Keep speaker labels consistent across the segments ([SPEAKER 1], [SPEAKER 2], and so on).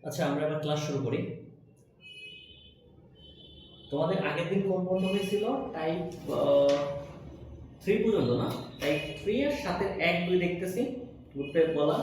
[SPEAKER 1] আচ্ছা, আমরা এবার ক্লাস শুরু করি। তোমাদের আগের দিন কোন পর্যন্ত হয়েছিল? টাইপ 3 পর্যন্ত না? টাইপ 3 এর সাথে 1 2 দেখতেছি গ্রুপে বলা।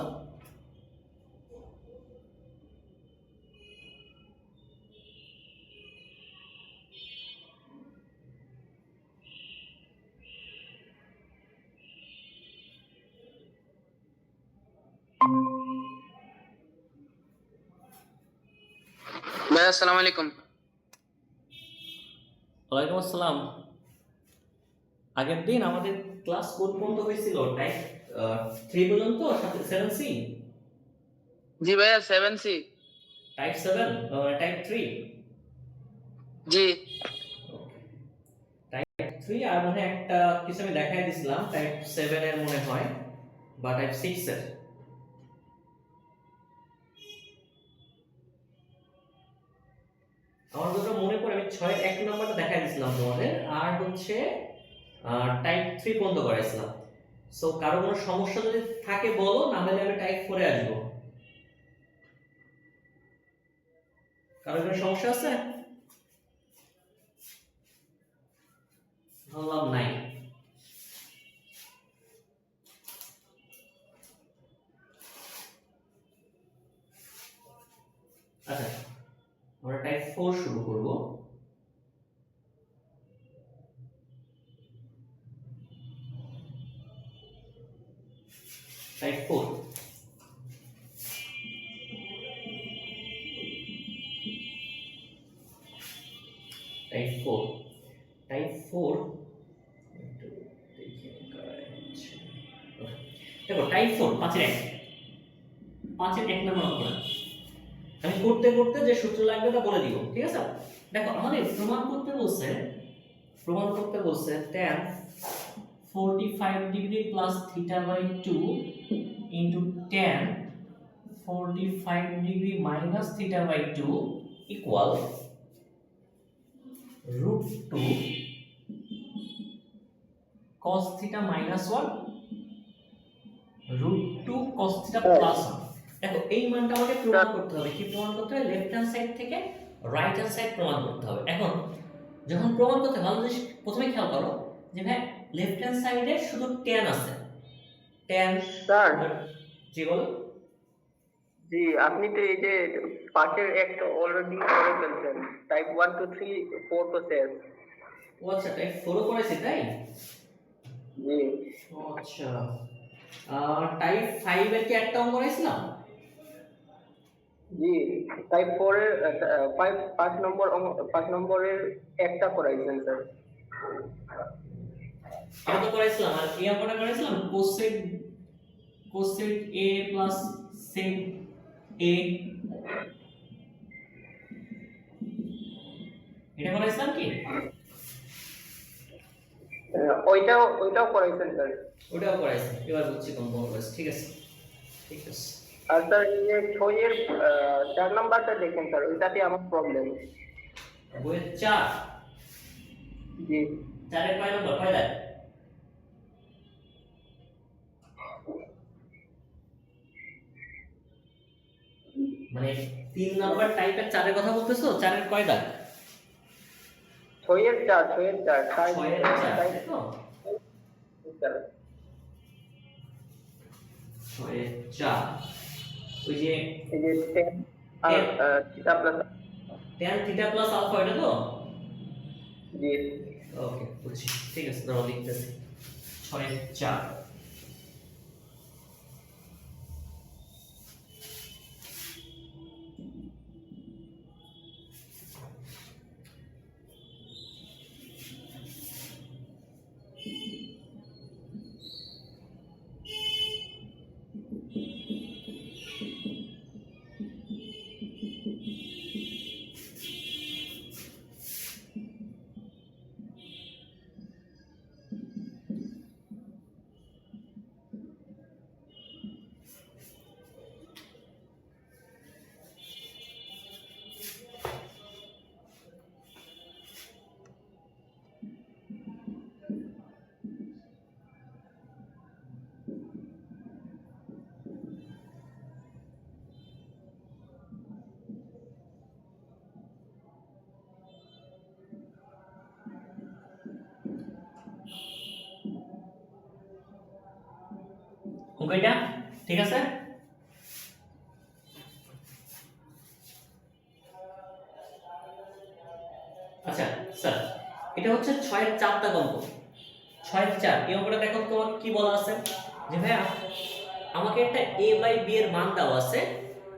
[SPEAKER 2] ভাই আসসালামু আলাইকুম।
[SPEAKER 1] ওয়ালাইকুম আসসালাম। আগের দিন আমাদের ক্লাস কোন পর্যন্ত হয়েছিল? টাইপ 3 পর্যন্ত সাথে 7C।
[SPEAKER 2] জি ভাইয়া 7C।
[SPEAKER 1] Type 7 type 3।
[SPEAKER 2] G
[SPEAKER 1] type 3 আর মনে হয় একটা কিছু আমি দেখাই দিছিলাম টাইপ 7 এর মনে হয়, বা টাইপ 6 এর। আমার যেটা মনে পড়ে আমি 6 এর 1 নাম্বারটা দেখাই দিছিলাম তোমাদের, আর হচ্ছে টাইপ 3 পর্যন্ত করাইছিলাম। সো কারো কোনো সমস্যা যদি থাকে বলো, না হলে আমি টাইপ 4 এ আসবো। কারো কোনো সমস্যা আছে? বললাম নাই। আচ্ছা, আমরা টাইপ 4 শুরু করব। টাইপ 4। টাইপ 4। টাইপ 4 একটু দেখে করাচ্ছি। দেখো টাইপ 4 5 এর 1। 5 এর 1 নাম্বার অঙ্কটা আমি করতে করতে যে সূত্র লাগবে তা বলে দিব, ঠিক আছে? দেখো আমাদের প্রমাণ করতে বলছে tan 45 degree plus theta by 2 into tan 45 degree minus theta by 2 equal √2 cos theta minus 1 √2 cos theta plus 1। দেখো এই মানটা আমাকে প্রমাণ করতে হবে। কি প্রমাণ করতে হবে? লেফট হ্যান্ড সাইড থেকে রাইট হ্যান্ড সাইড প্রমাণ করতে হবে। এখন যখন প্রমাণ করতে ভালো জিনিস প্রথমে খেয়াল করো যে ভাই লেফট হ্যান্ড সাইডে শুধু tan আছে। tan
[SPEAKER 2] sir.
[SPEAKER 1] জি বলো।
[SPEAKER 2] জি আপনি তো এই যে পাশের একটা অলরেডি করে ফেলছেন, টাইপ 1 2 3 4 তো শেষ।
[SPEAKER 1] ও আচ্ছা, টাইপ 4 করেছে তাই?
[SPEAKER 2] জি
[SPEAKER 1] ও আচ্ছা, টাইপ 5 এর কি একটা অঙ্ক করেছিলাম?
[SPEAKER 2] জি টাইপ 4 এর 5 নম্বর 5 নম্বরের একটা করাইছেন স্যার।
[SPEAKER 1] এটা তো করেছিলাম। আর এই অঙ্কটা করেছিলাম cosec a plus sec a, এটা করেছিলাম কি?
[SPEAKER 2] ওইটাও করাইছেন স্যার।
[SPEAKER 1] ওটাও করাইছি। এবার বুঝছি কোন কোন করেছে। ঠিক আছে, ঠিক আছে।
[SPEAKER 2] আর স্যার এই যে 6 এর 4 নাম্বারটা দেখেন স্যার, ওইটাতে আমার প্রবলেম।
[SPEAKER 1] বইয়ের 4।
[SPEAKER 2] জি
[SPEAKER 1] 4 এর কয় নম্বর, কয় দাগ? মানে 3 নাম্বার টাইপের 4 এর কথা বলতেছো? 4 এর কয় দাগ?
[SPEAKER 2] 6 এর 4 6 এর 4
[SPEAKER 1] 6 এর 4, তাই তো? 6 এর 4। ওই যে
[SPEAKER 2] এই যে 10 আর theta plus.
[SPEAKER 1] tan theta plus alpha, এটা তো?
[SPEAKER 2] জি
[SPEAKER 1] ওকে, বুঝছি। ঠিক আছে, দাঁড়াও লিখতেছি। 6 এর 4। ওকে এটা ঠিক আছে। আচ্ছা স্যার, এটা হচ্ছে 6 এর 4টা অঙ্ক, 6 এর 4 এই অঙ্কটা দেখো তোমাকে কি বলা আছে যে ভাইয়া আমাকে একটা a বাই b এর মান দেওয়া আছে,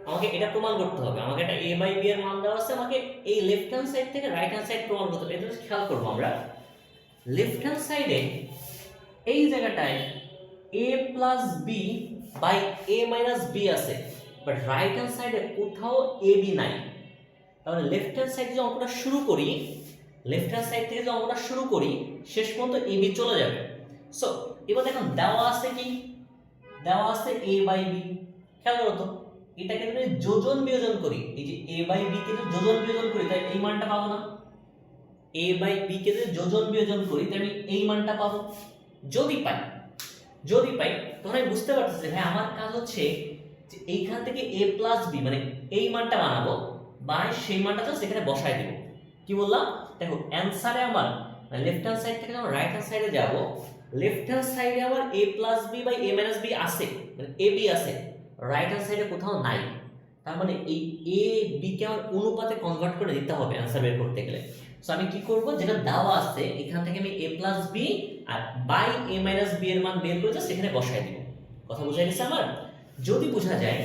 [SPEAKER 1] আমাকে এটা প্রমাণ করতে হবে। আমাকে একটা a বাই b এর মান দেওয়া আছে, আমাকে এই লেফট হ্যান্ড সাইড থেকে রাইট হ্যান্ড সাইড প্রমাণ করতে হবে। এটা খেয়াল করব আমরা লেফট হ্যান্ড সাইডে এই জায়গাটায় a plus b by a minus b আছে, বাট রাইট হ্যান্ড সাইডে কোথাও ab নাই। তাহলে লেফট হ্যান্ড সাইড যে অঙ্কটা শুরু করি, লেফট হ্যান্ড সাইড থেকে যে অঙ্কটা শুরু করি শেষ পর্যন্ত ab চলে যাবে। সো এবার দেখুন দেওয়া আছে কি, দেওয়া আছে a বাই b। খেয়াল করো তো এটাকে যদি যোজন বিয়োজন করি, এই যে a বাই b কে যদি যোজন বিয়োজন করি তাই এই মানটা পাবো না, a বাই b কে যদি যোজন বিয়োজন করি তাই আমি এই মানটা পাবো। যদি পাই তখন আমি বুঝতে পারতেছি ভাই আমার কাজ হচ্ছে যে এইখান থেকে a প্লাস b মানে এই মানটা বানাবো, বাই সেই মানটা জাস্ট এখানে বসায় দেব। কি বললাম দেখো অ্যানসারে আমার লেফট হ্যান্ড সাইড থেকে যখন রাইট হ্যান্ড সাইডে যাব, লেফট হ্যান্ড সাইডে আমার a plus b by a minus b আছে, মানে ab আছে, রাইট হ্যান্ড সাইডে কোথাও নাই। তার মানে এই a b কে আমার অনুপাতে কনভার্ট করে দিতে হবে অ্যানসার বের করতে গেলে। সো আমি কি করব, যেটা দেওয়া আছে এখান থেকে আমি a প্লাস b আর বাই a মাইনাস b এর মান বের করে জাস্ট এখানে বসায় দিব। কথা বুঝা গেছে আমার? যদি বোঝা যায়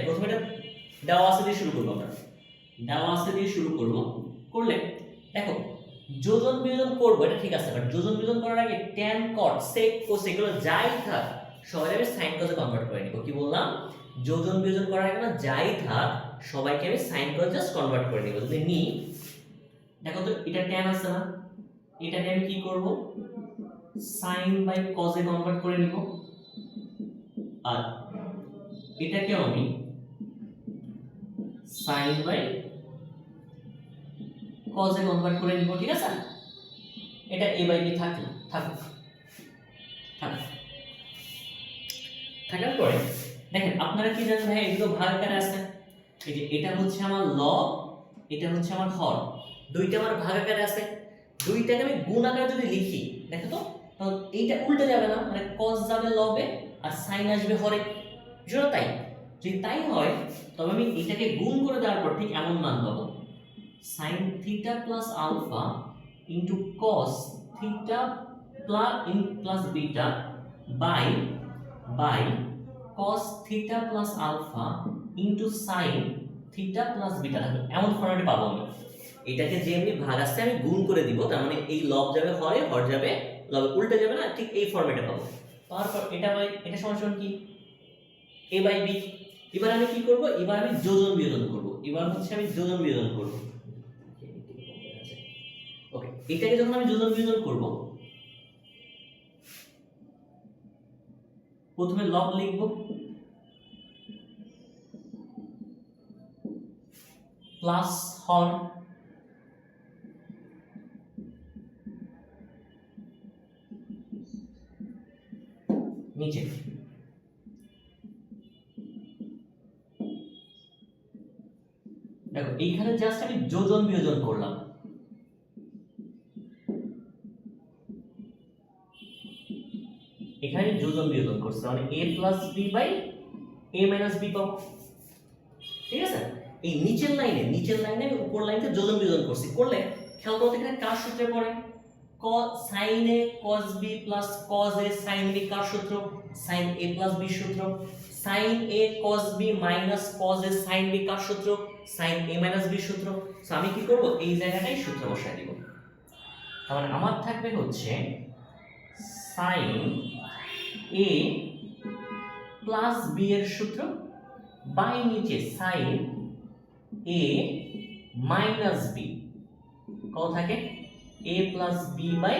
[SPEAKER 1] প্রথমে এটা দেওয়া আছে দিয়ে শুরু করব আমরা, দেওয়া আছে দিয়ে শুরু করব। করলে দেখো যোজন বিয়োজন করব এটা ঠিক আছে, বাট যোজন বিয়োজন করার আগে tan cot sec cos এগুলো যাই থাক সবাই আমি sin cos এ কনভার্ট করে নিব। কি বললাম, যোজন বিয়োজন করার আগে না যাই থাক সবাইকে আমি sin cos জাস্ট কনভার্ট করে নিব। যদি নি দেখো তো এটা tan আছে না, এটাকে আমি কি করব sin বাই cos এ কনভার্ট করে নিব, আর এটাকে আমি sin বাই cos এ কনভার্ট করে নিব। ঠিক আছে, এটা a বাই b থাকলো, থাকার পরে দেখেন আপনারা কি জানেন ভাই এগুলো ভাগ আকারে আছে, এই যে এটা হচ্ছে আমার লব, এটা হচ্ছে আমার হর, দুইটা আমার ভাগ আকারে আছে। দুইটাকে আমি গুণ আকারে যদি লিখি দেখো তো তাহলে এইটা উল্টে যাবে না, মানে cos যাবে লবে আর sin আসবে হরে। বুঝলো? তাই যদি তাই হয় তবে আমি এটাকে গুণ করে দেওয়ার পর ঠিক এমন মান পাবো sin theta plus alpha into cos theta plus beta by cos theta plus alpha into sin theta plus beta। এমন ফরম্যাটে পাবো আমি। এটাকে যে এমনি ভাগ আসছে আমি গুণ করে দিব, তার মানে এই লব যাবে হরে, হর যাবে লবে, উল্টে যাবে না, ঠিক এই ফরম্যাটে পাবো। তারপর এটা সমান কি a বাই b। এবার আমি কি করব, এবার আমি যোজন বিয়োজন করব। এবার হচ্ছে আমি যোজন বিয়োজন করব। ওকে, এটাকে যখন আমি যোজন বিয়োজন করব প্রথমে লব লিখব প্লাস হর নিচে, দেখো এইখানে জাস্ট আমি যোজন বিয়োজন করলাম। এখানে যোজন বিয়োজন করছে মানে a plus b by a minus b পাবো। ঠিক আছে, এই নিচের লাইনে আমি উপর লাইনকে যোজন বিয়োজন করছি, করলে খেয়াল করতে এখানে কার সূত্রে পড়ে sin a cos b plus cos a sin b কার সূত্র sin a প্লাস b সূত্র, sin a cos b minus cos a sin b কার সূত্র sin a মাইনাস b সূত্র। সো আমি কি করব এই জায়গাটাই সূত্র বসায় দিব। তার মানে আমার থাকবে হচ্ছে sin a প্লাস b এর সূত্র বাই নিচে sin a মাইনাস b কত থাকে a plus b by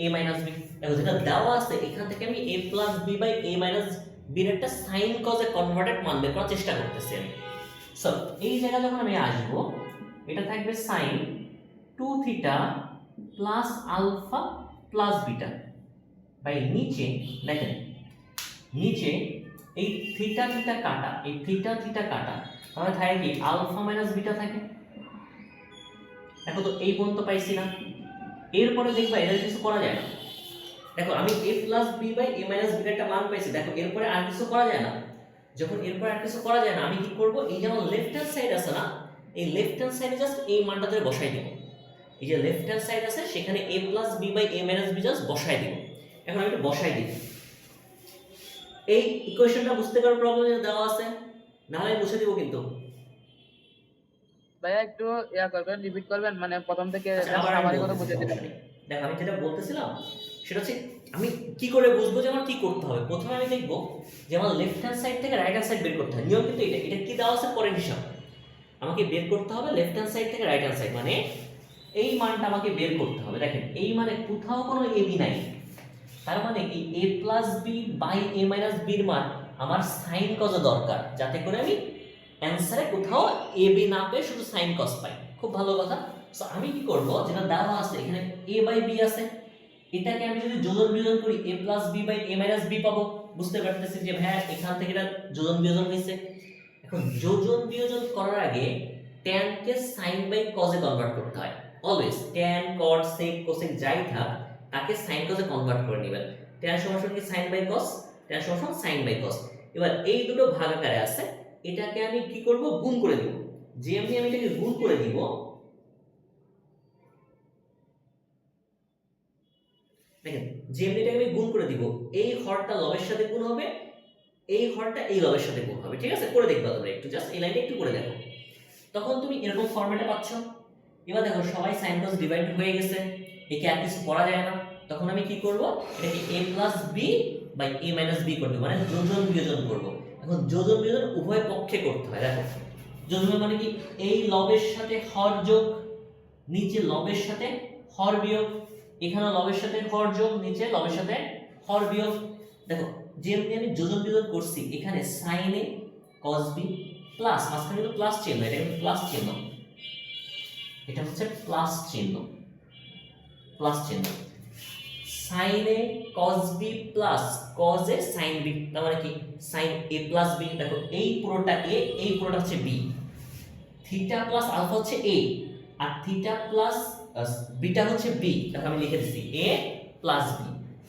[SPEAKER 1] a minus b। এখন যেটা দেওয়া আছে এখান থেকে আমি a plus b by a minus b এর একটা sin cos এ কনভার্টেড মান বের করার চেষ্টা করতেছি আমি। সো এই জায়গা যখন আমি আসব এটা থাকবে sin 2 theta plus alpha plus beta by নিচে দেখেন নিচে এই থিটা থিটা কাটা, এই থিটা থিটা কাটা তাহলে থাকে কি আলফা মাইনাস বিটা থাকে। দেখো তো এই পর্যন্ত পাইছি না, এরপরে দেখবা এটা কিছু করা যায় না, দেখো আমি a plus b by a minus b একটা মান পাইছি। দেখো এরপরে আর কিছু করা যায় না। যখন এরপরে আর কিছু করা যায় না, আমি কি করব, এই যেমন লেফট হ্যান্ড সাইড আছে না, এই লেফট হ্যান্ড সাইডে জাস্ট এই মানটা ধরে বসাই দিব। এই যে লেফট হ্যান্ড সাইড আছে সেখানে a plus b by a minus b just বসাই দিব। এখন আমি এটা বসাই দিই। এই ইকুয়েশনটা বুঝতে কারো প্রবলেম দেওয়া আছে? না হলে মুছে দিব কিন্তু।
[SPEAKER 3] ভাইয়া একটু ইয়া করবেন, রিপিট করবেন, মানে প্রথম থেকে
[SPEAKER 1] আচ্ছা, আবার আমি
[SPEAKER 3] সামারি করে
[SPEAKER 1] বলতেছি,
[SPEAKER 3] বুঝিয়ে দিবেন।
[SPEAKER 1] সমস্যা নেই। দেখো আমি যেটা বলতেছিলাম সেটা হচ্ছে আমি কি করে বুঝবো যে আমার কি করতে হবে। প্রথমে আমি দেখব যে আমার লেফট হ্যান্ড সাইড থেকে রাইট হ্যান্ড সাইড বের করতে হয়। নিয়ম কিন্তু এটা, এটা কি দেওয়া আছে পরের হিসাব। আমাকে বের করতে হবে লেফট হ্যান্ড সাইড থেকে রাইট হ্যান্ড সাইড, মানে এই মানটা আমাকে বের করতে হবে। দেখেন এই মানে কোথাও কোনো এ বি নাই, তার মানে কি a plus B by a minus বির মান আমার সাইন কজে দরকার, যাতে করে আমি অ্যান্সারে কোথাও এ বি না পেয়ে শুধু সাইন কজ পাই। খুব ভালো কথা। সো আমি কি করব, যেটা দেওয়া আছে এখানে a বাই b আছে, এটাকে আমি যদি যোজন বিয়োজন করি a plus b by a minus b পাবো। বুঝতে পারতেছি যে হ্যাঁ এখান থেকে এটা যোজন বিয়োজন হয়েছে। এখন যোজন বিয়োজন করার আগে tan কে sin বাই cos এ কনভার্ট করতে হয়। Always tan cot sec cosec যাই থাক তাকে sin cos এ কনভার্ট করে নেবেন। tan সমান কি sin বাই cos, tan সমান sin বাই cos। এবার এই দুটো ভাগ আকারে আছে, এটাকে আমি কি করব, গুণ করে দিব। যেমনি আমি এটাকে গুণ করে দিব, দেখেন যেমনি এটাকে আমি গুণ করে দিব, এই হরটা লবের সাথে গুণ হবে, এই হরটা এই লবের সাথে গুণ হবে। ঠিক আছে, করে দেখবা তোমরা একটু, জাস্ট এই লাইনটা একটু করে দেখো, তখন তুমি এরকম ফরম্যাটে পাচ্ছ। এবার দেখো সবাই সাইন কস ডিভাইড হয়ে গেছে, একে আর কিছু করা যায় না। তখন আমি কি করব, এটাকে a plus B by a minus B করব, মানে যোজন বিয়োজন করব। এখন যোজন বিয়োজন উভয় পক্ষে করতে হয়। দেখো যোজন মানে কি, এই লবের সাথে হর যোগ, নিচে লবের সাথে হর বিয়োগ, এখানে লবের সাথে হর যোগ, নিচে লবের সাথে হর বিয়োগ। দেখো যেমনি আমি যোজন বিয়োজন করছি, এখানে sin a cos b plus, মাঝখানে কিন্তু প্লাস চিহ্ন, এটা কিন্তু প্লাস চিহ্ন, এটা হচ্ছে প্লাস চিহ্ন, প্লাস চিহ্ন। sin a cos b plus cos a sin b, তার মানে কি sin a প্লাস b। দেখো এই পুরোটা a, এই পুরোটা হচ্ছে b। থিটা প্লাস আলফা হচ্ছে a, আর থিটা প্লাস বিটা হচ্ছে b। দেখো আমি লিখে দিচ্ছি a প্লাস b।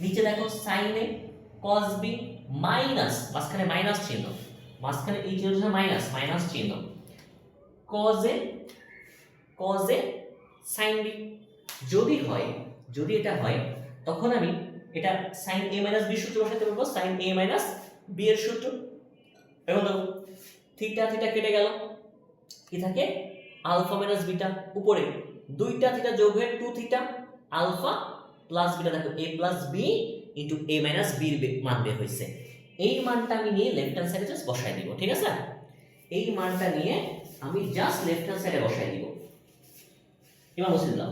[SPEAKER 1] নিচে দেখো sin a cos b minus, মাঝখানে মাইনাস চিহ্ন, মাঝখানে এই চিহ্নটা মাইনাস, মাইনাস চিহ্ন, cos a sin b। যদি হয়, যদি এটা হয়, তখন আমি এটা sin a মাইনাস b সূত্র বসাতে পারবো, sin a মাইনাস b এর সূত্র। এখন দেখো থিটা থিটা কেটে গেল, কি থাকে আলফা মাইনাস বিটা, উপরে দুইটা থিটা যোগ হয়ে 2 থিটা আলফা প্লাস বিটা। দেখো a plus b into a minus b এর মান বের হইছে। এই মানটা আমি নিয়ে লেফট হ্যান্ড সাইডে জাস্ট বসাই দিব। ঠিক আছে, এই মানটা নিয়ে আমি জাস্ট লেফট হ্যান্ড সাইডে বসাই দিব। এবার মুছে দিলাম।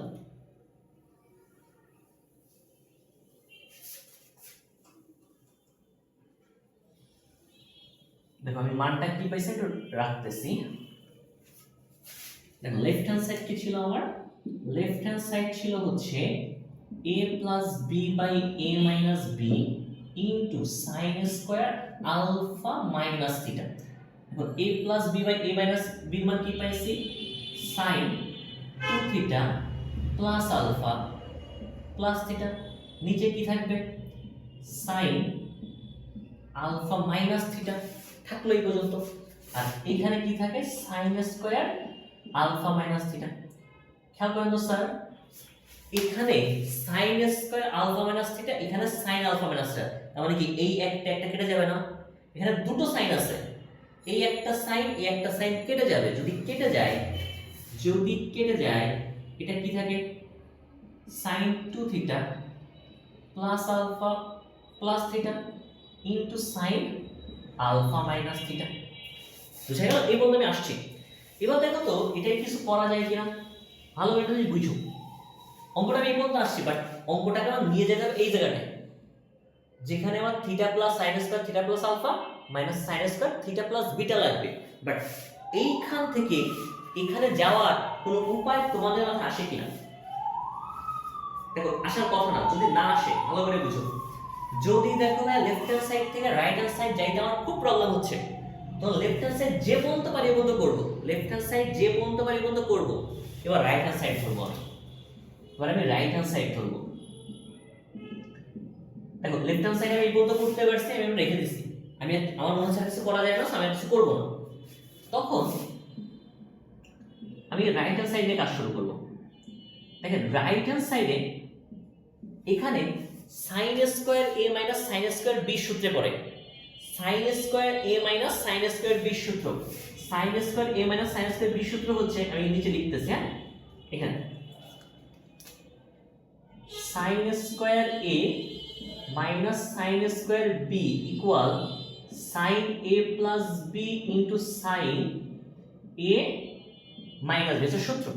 [SPEAKER 1] দেখো আমি মানটা কি পাইছি একটু রাখতেছি। দেখো লেফট হ্যান্ড সাইড কি ছিল আমার, লেফট হ্যান্ড সাইড ছিল হচ্ছে a plus b by a minus b into sin square alpha minus theta. এখন a plus b by a minus b এর মান কি পাইছি, sin 2 theta plus alpha plus theta. নিচে কি থাকবে, sin আলফা মাইনাস থিটা থাকলো এই পর্যন্ত। আর এখানে কি থাকে, sin square alpha minus theta. খেয়াল করেন তো স্যার, এখানে sin square alpha minus theta, এখানে sin আলফা মাইনাস থিটা, তার মানে কি এই একটা একটা কেটে যাবে না, এখানে দুটো সাইন আছে, এই একটা সাইন এই একটা সাইন কেটে যাবে। যদি কেটে যায়, যদি কেটে যায়, এটা কি থাকে sin 2 theta plus alpha plus theta into sin alpha minus theta. বুঝা গেল? এই পর্যন্ত আমি আসছি। এবার দেখো তো এটা কিছু করা যায় কিনা, ভালো এটা যদি বুঝো। অঙ্কটা আমি এই পর্যন্ত আসছি, বাট অঙ্কটাকে আমার নিয়ে যেতে হবে এই জায়গাটায়, যেখানে আমার theta plus sine square theta plus alpha minus sine square theta plus beta লাগবে। বাট এইখান থেকে এখানে যাওয়ার কোনো উপায় তোমাদের মাথায় আসে কিনা? দেখো আসার কথা না, যদি না আসে ভালো করে বুঝো। যদি দেখো না লেফট হ্যান্ড সাইড থেকে রাইট হ্যান্ড সাইড যাইতে আমার খুব প্রবলেম হচ্ছে, তো লেফট হ্যান্ড সাইড যে পর্যন্ত পারি বন্ধ করব, লেফট হ্যান্ড সাইড যে পর্যন্ত পারি বন্ধ করব। এবার রাইট হ্যান্ড সাইড ধরবো আমি, এবার আমি রাইট হ্যান্ড সাইড ধরবো। দেখো লেফট হ্যান্ড সাইডে আমি এই পর্যন্ত করতে পারছি, আমি রেখে দিছি, আমি আমার মনে হচ্ছে কিছু করা যায় না, আমি আর কিছু করবো না। তখন আমি রাইট হ্যান্ড সাইড নিয়ে কাজ শুরু করবো। দেখেন রাইট হ্যান্ড সাইডে এখানে sine square A minus sine square B সূত্রে পড়ে, sine square A minus sine square B সূত্র, sine square A minus sine square B সূত্র হচ্ছে, আমি নিচে লিখতেছি, হ্যাঁ এখানে sine square A minus sine square B equal sine A plus B into sine A minus B সূত্র।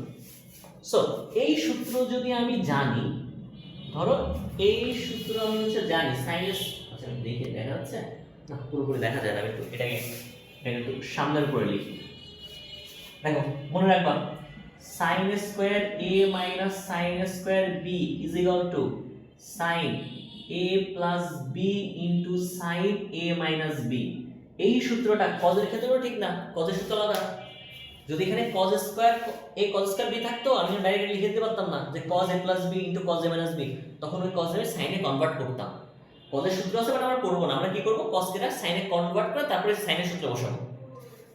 [SPEAKER 1] So এই সূত্র যদি আমি জানি, ধরো এই সূত্র আমি হচ্ছে জানি সাইন এস, আচ্ছা দেখে দেখা যাচ্ছে না, পুরোপুরি দেখা যায় না, আমি একটু এটাকে একটু সামনের উপরে লিখি। দেখো মনে রাখবা sine square A minus sine square B is equal to sine A plus B into sine A minus B. এই সূত্রটা কজের ক্ষেত্রেও ঠিক না, কজের সূত্র আলাদা। যদি এখানে cos square a cos square b থাকতো, আমি ডাইরেক্টলি লিখে দিতে পারতাম না যে cos a plus b into cos a minus b, তখন ওই cos এর sin এ কনভার্ট করতাম। cos এর সূত্র আছে বাট আমরা করব না, আমরা কি করব cos কে sin এ কনভার্ট করে তারপরে sin এর সূত্র বসাবো।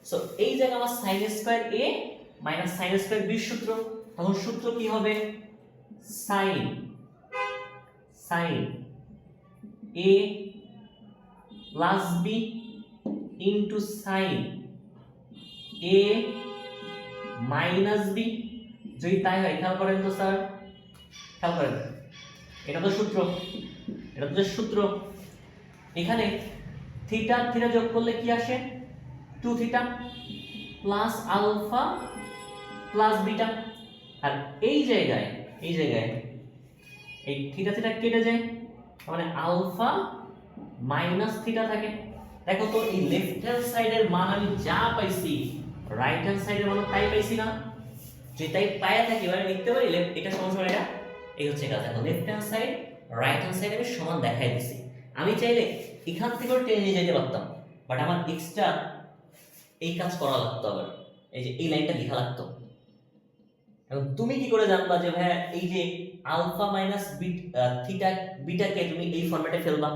[SPEAKER 1] সো এই জায়গা আমার sin স্কয়ার a minus sin square b সূত্র, তখন সূত্র কি হবে sin a plus b into sin a minus B. যদি তাই হয় খেয়াল করেন তো স্যার, খেয়াল করেন এটা তো সূত্র, এটা তো সূত্র। এখানে থিটা থিটা যোগ করলে কি আসে 2 theta plus alpha plus beta, আর এই জায়গায় এই থিটা থিটা কেটে যায়, মানে আলফা মাইনাস থিটা থাকে। দেখো তো এই লেফট হ্যান্ড সাইডের মান আমি যা পাইছি রাইট হ্যান্ড সাইডের মান তাই পাইছি না, যে তাই পায়া থাকি এবারে লিখতে পারি এটা সমান এটা, এই হচ্ছে কাজ। এখন left hand side right hand side আমি সমান দেখাই দিছি, আমি চাইলে এখান থেকেও টেনে নিয়ে যেতে পারতাম, বাট আমার এক্সট্রা এই কাজ করা লাগতো, আবার এই যে এই লাইনটা লেখা লাগতো। এখন তুমি কি করে জানবা যে ভাই এই যে আলফা মাইনাস থিটা বিটাকে তুমি এই ফরম্যাটে ফেলবা,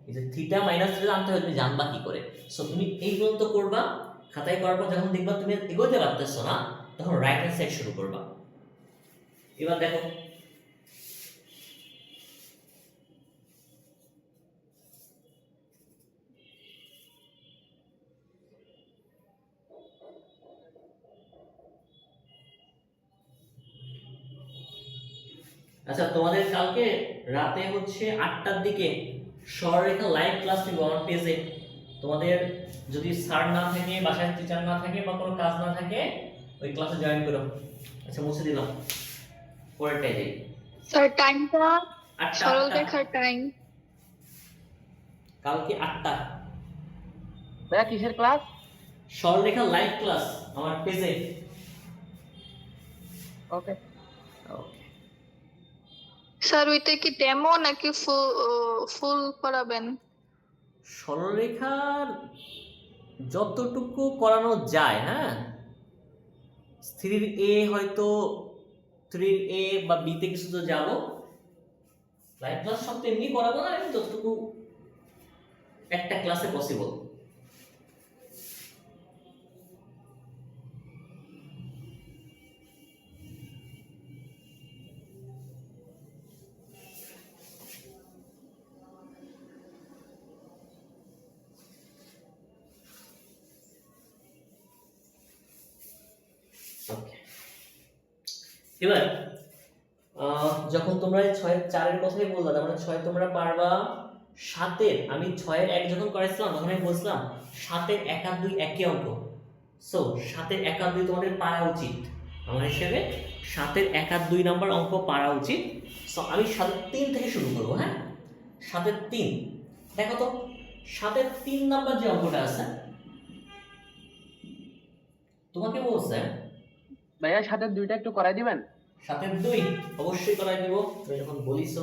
[SPEAKER 1] এই যে থিটা মাইনাস থিটা জানতে হবে, তুমি জানবা কি করে? সো তুমি এইগুলো তো করবা, খাতায় করার পর যখন দেখবা তুমি এগোতে পারতেছো না, তখন রাইট হ্যান্ড সাইড শুরু করবা। এবার দেখো আচ্ছা, তোমাদের কালকে রাতে হচ্ছে 8টার দিকে সরলরেখা লাইভ ক্লাস নিব আমার পেজে। তোমাদের যদি স্যার না থাকে, বাসায় টিচার না থাকে বা কোনো কাজ না থাকে, ওই ক্লাসে জয়েন করো। আচ্ছা মুছে দিলাম, পরেরটাই যাই।
[SPEAKER 4] স্যার টাইমটা
[SPEAKER 1] 8টা
[SPEAKER 4] সরলরেখার টাইম
[SPEAKER 1] কালকে 8টা
[SPEAKER 3] ভাইয়া কিসের ক্লাস?
[SPEAKER 1] সরলরেখা লাইভ ক্লাস আমার পেজে।
[SPEAKER 3] ওকে
[SPEAKER 4] স্যার ওইটা কি ডেমো নাকি ফুল করাবেন?
[SPEAKER 1] সরলরেখার যতটুকু করানো যায়, হ্যাঁ 3A হয়তো 3A বা B তে কিছু তো যাবো, লাইভ ক্লাস সব তো এমনি করাবো না, আমি যতটুকু একটা ক্লাসে পসিবল। এবার যখন তোমরা 6-4 কথাই বললা, তার মানে 6 তোমরা পারবা, 7 আমি 6 1 যখন করেছিলাম তখন আমি বলছিলাম 7 1 আর 2 একই অঙ্ক। সো 7 1 আর 2 তোমাদের পারা উচিত, আমার হিসেবে 7 1 আর 2 নাম্বার অঙ্ক পারা উচিত। সো আমি 3 থেকে শুরু করব, হ্যাঁ 3। দেখো তো 3 নাম্বার যে অঙ্কটা আছে তোমাকে বলছে
[SPEAKER 3] ভাইয়া 2টা একটু করাই দিবেন।
[SPEAKER 1] 2 অবশ্যই করাই দিব, তুমি যখন বলিস।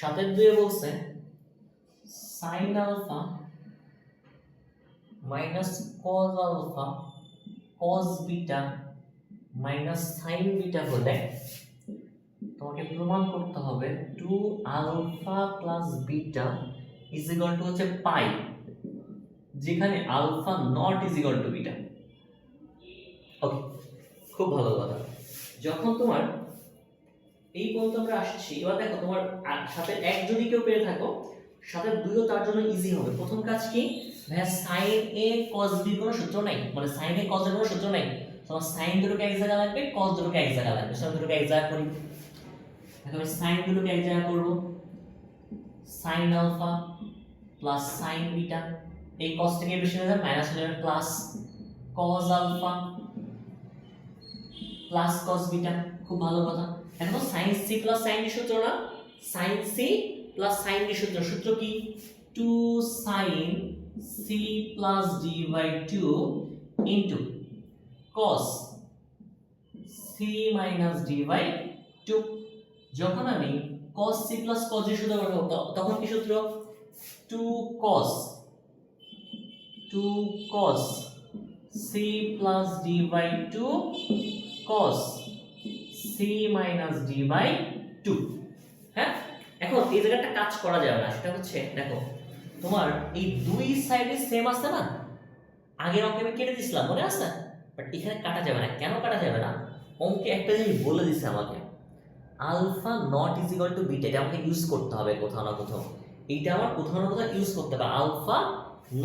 [SPEAKER 1] 7 2 বলছে sin alpha minus cos alpha cos beta minus sin beta হলে তোমাকে প্রমাণ করতে হবে 2 alpha plus beta is equal to হচ্ছে পাই, যেখানে alpha not is equal to beta. Okay, খুব ভালো কথা। যখন তোমার এই পর্যন্ত আমরা আসছি, এবার দেখো তোমার সাথে এক যদি কেউ পেয়ে থাকো, সাথে দুইও তার জন্য ইজি হবে। প্রথম কাজ কি, ভাইয়া সাইন এ কস বি কোনো সূত্র নাই, মানে সাইন এ কস এর কোনো সূত্র নাই। তোমার সাইন দুটোকে এক জায়গা লাগবে, কস দুটোকে এক জায়গা লাগবে। সব দুটোকে এক জায়গা করি, আমি সাইন দুটোকে এক জায়গা করব, sine alpha plus sine beta, এই কস থেকে বেশি হয়ে যাবে মাইনাস হয়ে যাবে plus cos alpha plus cos beta. খুব ভালো কথা। এখন sine C plus sine D সূত্র না, sine C plus sine D সূত্র, সূত্র কি 2 sine C plus D by 2 into cos C minus D by 2। যখন আমি cos c plus cos d সূত্র করব, তখন কি সূত্র 2 cos c plus d by 2 cos c minus d by 2। হ্যাঁ, এখন এই জায়গাটা কাজ করা যাবে না, সেটা হচ্ছে দেখো তোমার এই দুই সাইডে সেম আছে না, আগের অঙ্কে আমি কেটে দিছিলাম মনে আছে, বাট এখানে কাটা যাবে না। কেন কাটা যাবে না, অঙ্কে একটা জিনিস বলে দিছে আমাকে, alpha not is equal to beta, এটা আমাকে ইউজ করতে হবে কোথাও না কোথাও, এইটা আমার কোথাও না কোথাও ইউজ করতে হবে। Alpha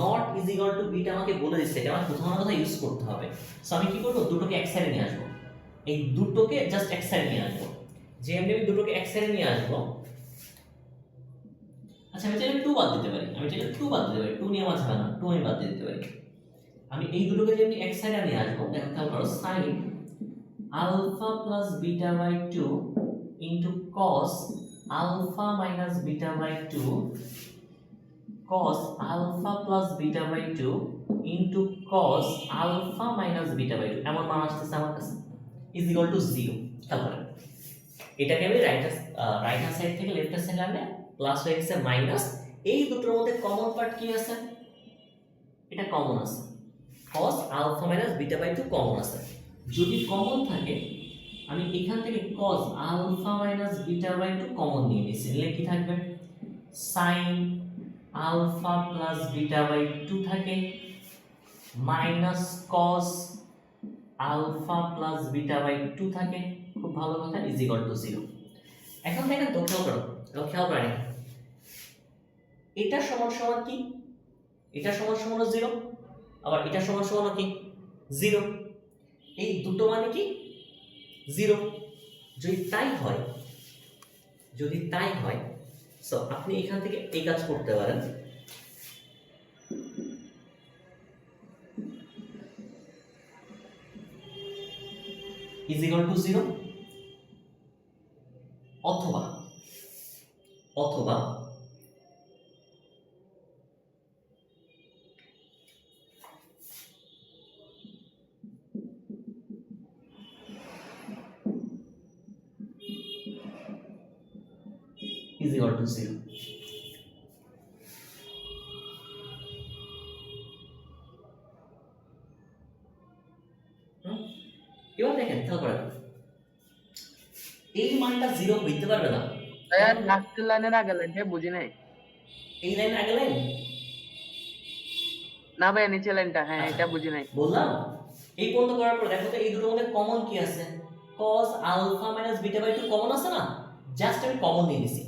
[SPEAKER 1] not is equal to beta আমাকে বলে দিচ্ছে, এটা আমার কোথাও না কোথাও ইউজ করতে হবে। সো আমি কি করবো, দুটোকে এক সাইডে নিয়ে আসবো, এই দুটোকে জাস্ট এক সাইডে নিয়ে আসবো। যে আমি দুটোকে এক সাইডে নিয়ে আসবো, আচ্ছা আমি চাইলে 2 বাদ দিতে পারি, 2 নিয়ে আমার ঝামেলা, 2 আমি বাদ দিতে পারি। আমি এই দুটোকে যদি এক সাইডে নিয়ে আসবো, দেখো খেয়াল করো, sine alpha plus beta by 2 into cos alpha minus beta by 2 cos alpha plus beta by 2 into cos alpha minus beta by 2 এমন মান আসতেছে আমার কাছে is equal to 0। তারপরে এটাকে আমি রাইট হ্যান্ড সাইড থেকে লেফট হ্যান্ড সাইডে আনলে প্লাস হয়ে গেছে মাইনাস, এই দুটোর মধ্যে কমন পার্ট কি আছে, এটা কমন আছে, cos alpha minus beta by 2 common আছে। যদি কমন থাকে আমি এখান থেকে cos alpha minus beta by 2 common নিয়ে নিয়েছি, নিলে কি থাকবে, sin alpha plus beta by 2 থাকে minus cos alpha plus beta by 2 থাকে। খুব ভালো কথা, ইজ ইকুয়াল টু 0। এখন দেখেন তো, খেয়াল করেন এটা সমান সমান কি, এটা সমান সমান 0, আবার এটা সমান সমান কি 0, এই দুটো মানে কি 0। যদি তাই হয় সো আপনি এখান থেকে এই কাজ করতে পারেন, ইজ ইকুয়াল টু 0, অথবা is equal to 0। এবার দেখেন খেয়াল করেন, এই মানটা 0 হইতে পারবে না।
[SPEAKER 3] ভাইয়া লাস্টের লাইনের আগে লাইনটা বুঝি নাই।
[SPEAKER 1] এই লাইন আগে লাইন
[SPEAKER 3] না ভাইয়া নিচে লাইনটা, হ্যাঁ এটা বুঝি নাই।
[SPEAKER 1] বললাম এই পর্যন্ত করার পর দেখো তো এই দুটোর মধ্যে কমন কি আছে, cos alpha minus beta by 2 common আছে না, জাস্ট আমি কমন নিয়ে নিছি।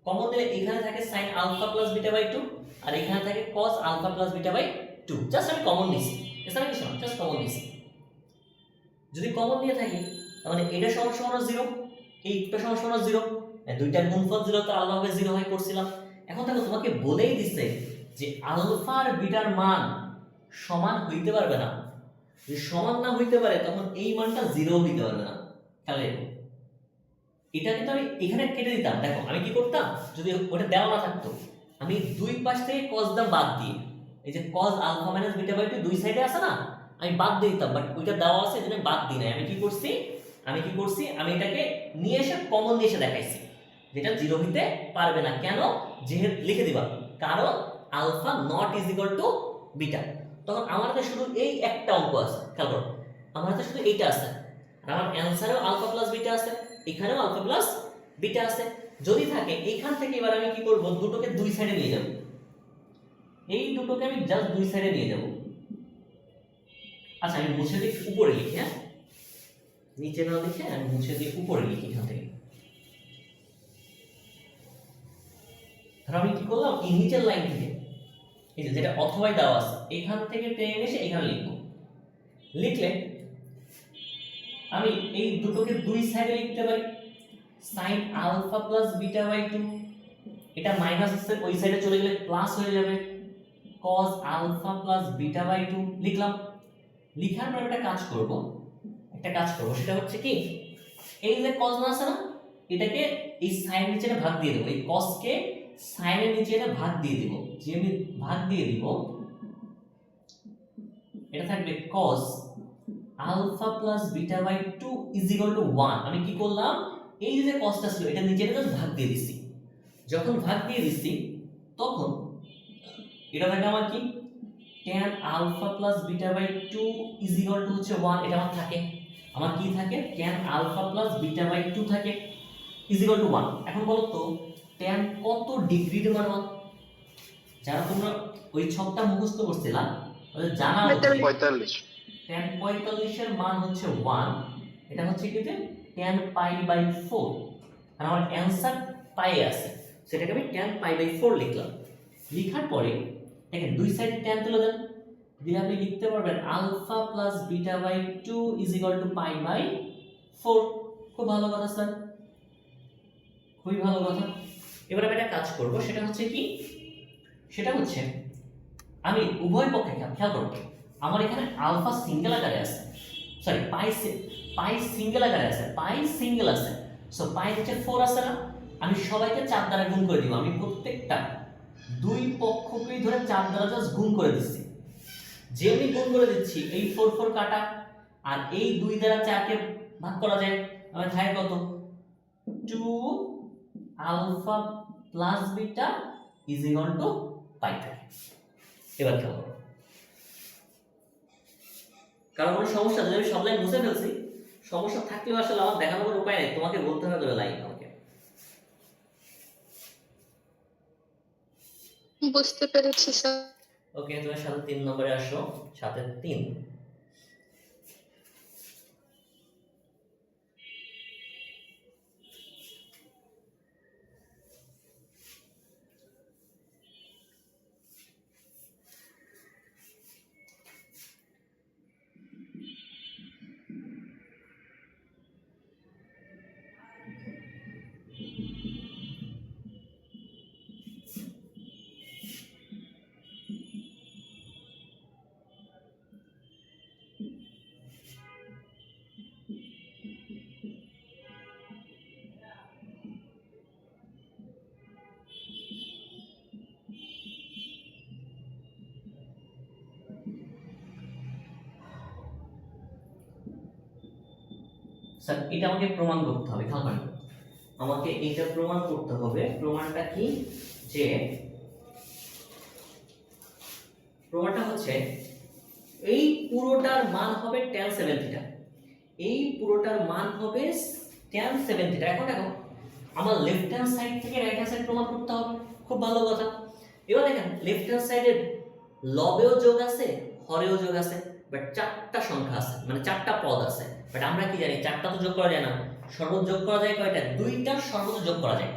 [SPEAKER 1] কমন দিলে এখানে থাকে sin alpha plus beta by 2 আর এখানে থাকে cos alpha plus beta by 2, just আমি কমন নিছি, এছাড়া কিছু না, জাস্ট কমন নিছি। যদি কমন নিয়ে থাকি তার মানে এটা সমান সমান 0, এইটা সমান সমান 0, দুইটার গুণফল 0 তো আলাদাভাবে 0 হয় করছিলাম। এখন দেখো তোমাকে বলেই দিছে যে আলফা আর বিটার মান সমান হইতে পারবে না, যদি সমান না হইতে পারে তখন এই মানটা 0 হইতে পারবে না। তাহলে এটা কিন্তু আমি এখানে কেটে দিতাম, দেখো আমি কি করতাম, যদি ওটা দেওয়া না থাকতো আমি দুই পাশ থেকে cos দাম বাদ দিয়ে, এই যে cos alpha minus beta by 2 দুই সাইডে আছে না, আমি বাদ দিয়ে দিতাম, বাট ওইটা দেওয়া আছে এজন্য বাদ দিই নাই। আমি কি করছি আমি এটাকে নিয়ে এসে কমন দিয়ে এসে দেখাইছি, যেটা 0 হইতে পারবে না। কেন? যেহেতু লিখে দিবা কারণ alpha not is equal to beta. তখন আমার হাতে শুধু এই একটা অঙ্ক আছে, খেয়াল করো আমার হাতে শুধু এইটা আছে, আর আমার অ্যানসারেও আলফা প্লাস বিটা আছে, এখানেও আলফা প্লাস বিটা আছে। যদি থাকে এইখান থেকে এবার আমি কি করব, দুটোকে দুই সাইডে নিয়ে যাব, এই দুটোকে আমি জাস্ট দুই সাইডে নিয়ে যাব। আচ্ছা আমি মুছে দিই, উপরে লিখি, হ্যাঁ নিচে না লিখে আমি মুছে দিয়ে উপরে লিখি এখান থেকে। ধরো আমি কি করলাম, এই নিচের লাইন থেকে এই যে যেটা অথবাই দেওয়া আছে এখান থেকে টেনে এসে এখানে লিখবো। লিখলে আমি এই দুটোকে দুই সাইডে লিখতে পারি, sin alpha plus beta by 2, এটা মাইনাস আছে ওই সাইডে চলে গেলে প্লাস হয়ে যাবে cos alpha plus beta by 2 লিখলাম। লিখার পর একটা কাজ করব, সেটা হচ্ছে কি এই যে cos না আছে না, এটাকে এই sin নিচে ভাগ দিয়ে দেব, এই cos কে sin এর নিচে ভাগ দিয়ে দিব। যে আমি ভাগ দিয়ে দিব এটা থাকবে cos alpha plus beta by 2 is equal to 1। আমি কি করলাম, এই যে cosটা ছিল এটা নিচে জাস্ট ভাগ দিয়ে দিছি। যখন ভাগ দিয়ে দিছি তখন এটা থাকে আমার কি tan alpha plus beta by 2 is equal to হচ্ছে 1। এটা আমার থাকে, আমার কি থাকে tan alpha plus beta by 2 থাকে ইজ ইকুয়াল টু 1। এখন বলো তো tan কত ডিগ্রির মান? যারা তোমরা ওই ছকটা মুখস্থ করছিলা তাদের জানা উচিত
[SPEAKER 5] 45।
[SPEAKER 1] tan 45 এর মান হচ্ছে 1, এটা হচ্ছে কি tan পাই বাই 4, আর আমার অ্যানসার পাই আছে, সেটাকে আমি tan পাই বাই 4 লিখলাম। লেখার পরে দেখেন দুই সাইডে tan তুলে দেন, দিলে আপনি লিখতে পারবেন alpha plus beta by 2 is equal to pi by 4। খুব ভালো কথা স্যার, খুবই ভালো কথা। এবার আমি একটা কাজ করব, সেটা হচ্ছে কি, সেটা হচ্ছে আমি উভয় পক্ষে খেয়াল করব, আমার এখানে আলফা সিঙ্গেল আকারে আছে, সরি পাই সিঙ্গেল আকারে আছে, পাই সিঙ্গেল আছে, সো পাই হচ্ছে 4 আছে না, আমি সবাইকে 4 দ্বারা গুণ করে দিব। আমি প্রত্যেকটা দুই পক্ষকেই ধরে 4 দ্বারা জাস্ট গুণ করে দিচ্ছি। যে আমি গুণ করে দিচ্ছি এই 4 4 কাটা, আর এই 2 দ্বারা 4 কে ভাগ করা যায়, আমার থাকে কত 2 alpha plus beta is equal to pi থাকে। এবার খেয়াল করো, কারণ কোনো সমস্যা যদি আমি সব লাইন বুঝে ফেলছি, সমস্যা থাকলেও আসলে আমার দেখানোর কোনো উপায় নেই, তোমাকে বলতে হবে তবে লাইন আমাকে।
[SPEAKER 4] বুঝতে পেরেছি স্যার।
[SPEAKER 1] ওকে, তুমি সাথে 3 নম্বরে আসো, সাথে 3। স্যার এটা আমাকে প্রমাণ করতে হবে, খেয়াল করেন আমাকে এটা প্রমাণ করতে হবে। প্রমাণটা কি, যে প্রমাণটা হচ্ছে এই পুরোটার মান হবে tan 7 থিটা, এই পুরোটার মান হবে tan 7 থিটা। এখন দেখো আমার লেফট হ্যান্ড সাইড থেকে রাইট হ্যান্ড সাইড প্রমাণ করতে হবে, খুব ভালো কথা। এবার দেখেন লেফট হ্যান্ড সাইডের লবেও যোগ আছে, হরেও যোগ আছে, বাট 4টা সংখ্যা আছে, মানে 4টা পদ আছে। বাট আমরা কি জানি 4টা তো যোগ করা যায় না, সর্বোচ্চ যোগ করা যায় কয়টা, 2টার সর্বোচ্চ যোগ করা যায়।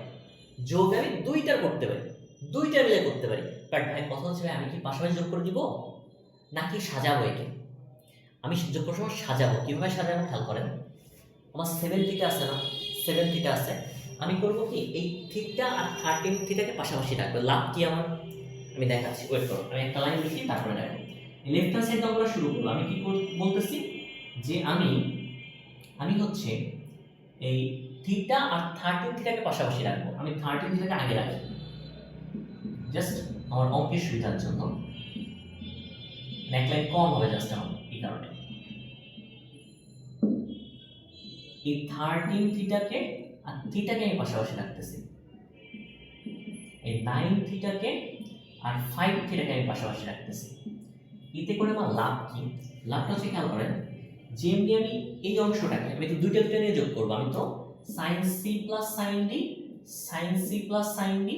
[SPEAKER 1] যোগ আমি 2টার করতে পারি, 2টা মিলে করতে পারি। বাট ভাই কথা হচ্ছে ভাই আমি কি পাশাপাশি যোগ করে দিব নাকি সাজাবো? একে আমি যোগ করার সময় সাজাবো, কিভাবে সাজাবো খেয়াল করেন। আমার 7 থিটা আছে না, 7 থিটা আছে, আমি করবো কি এই থিটা আর 13 থিটাকে পাশাপাশি রাখবো। লাভ কি আমার, আমি দেখাচ্ছি, ওয়েট করো, আমি একটা লাইন লিখি তারপরে দেখো। লেফট হ্যান্ড সাইড আমরা শুরু করবো। আমি কি বলতেছি যে আমি হচ্ছে এই থিটা আর 13 থিটাকে পাশাপাশি রাখবো। আমি 13 থিটাকে আগে রাখি জাস্ট আমার অঙ্কের সুবিধার জন্য, এক লাইন কম হবে জাস্ট আমার এই কারণে। এই 13 থিটাকে আর থিটাকে আমি পাশাপাশি রাখতেছি। এই 9 থিটাকে আর 5 থিটাকে আমি পাশাপাশি রাখতেছি। এতে করে আমার লাভ কি? লাভটা হচ্ছে খেয়াল করেন, যেমনি আমি এই অংশটাকে আমি তো দুইটা নিয়ে যোগ করবো। আমি তো sin c plus sin d, sin c plus sin d,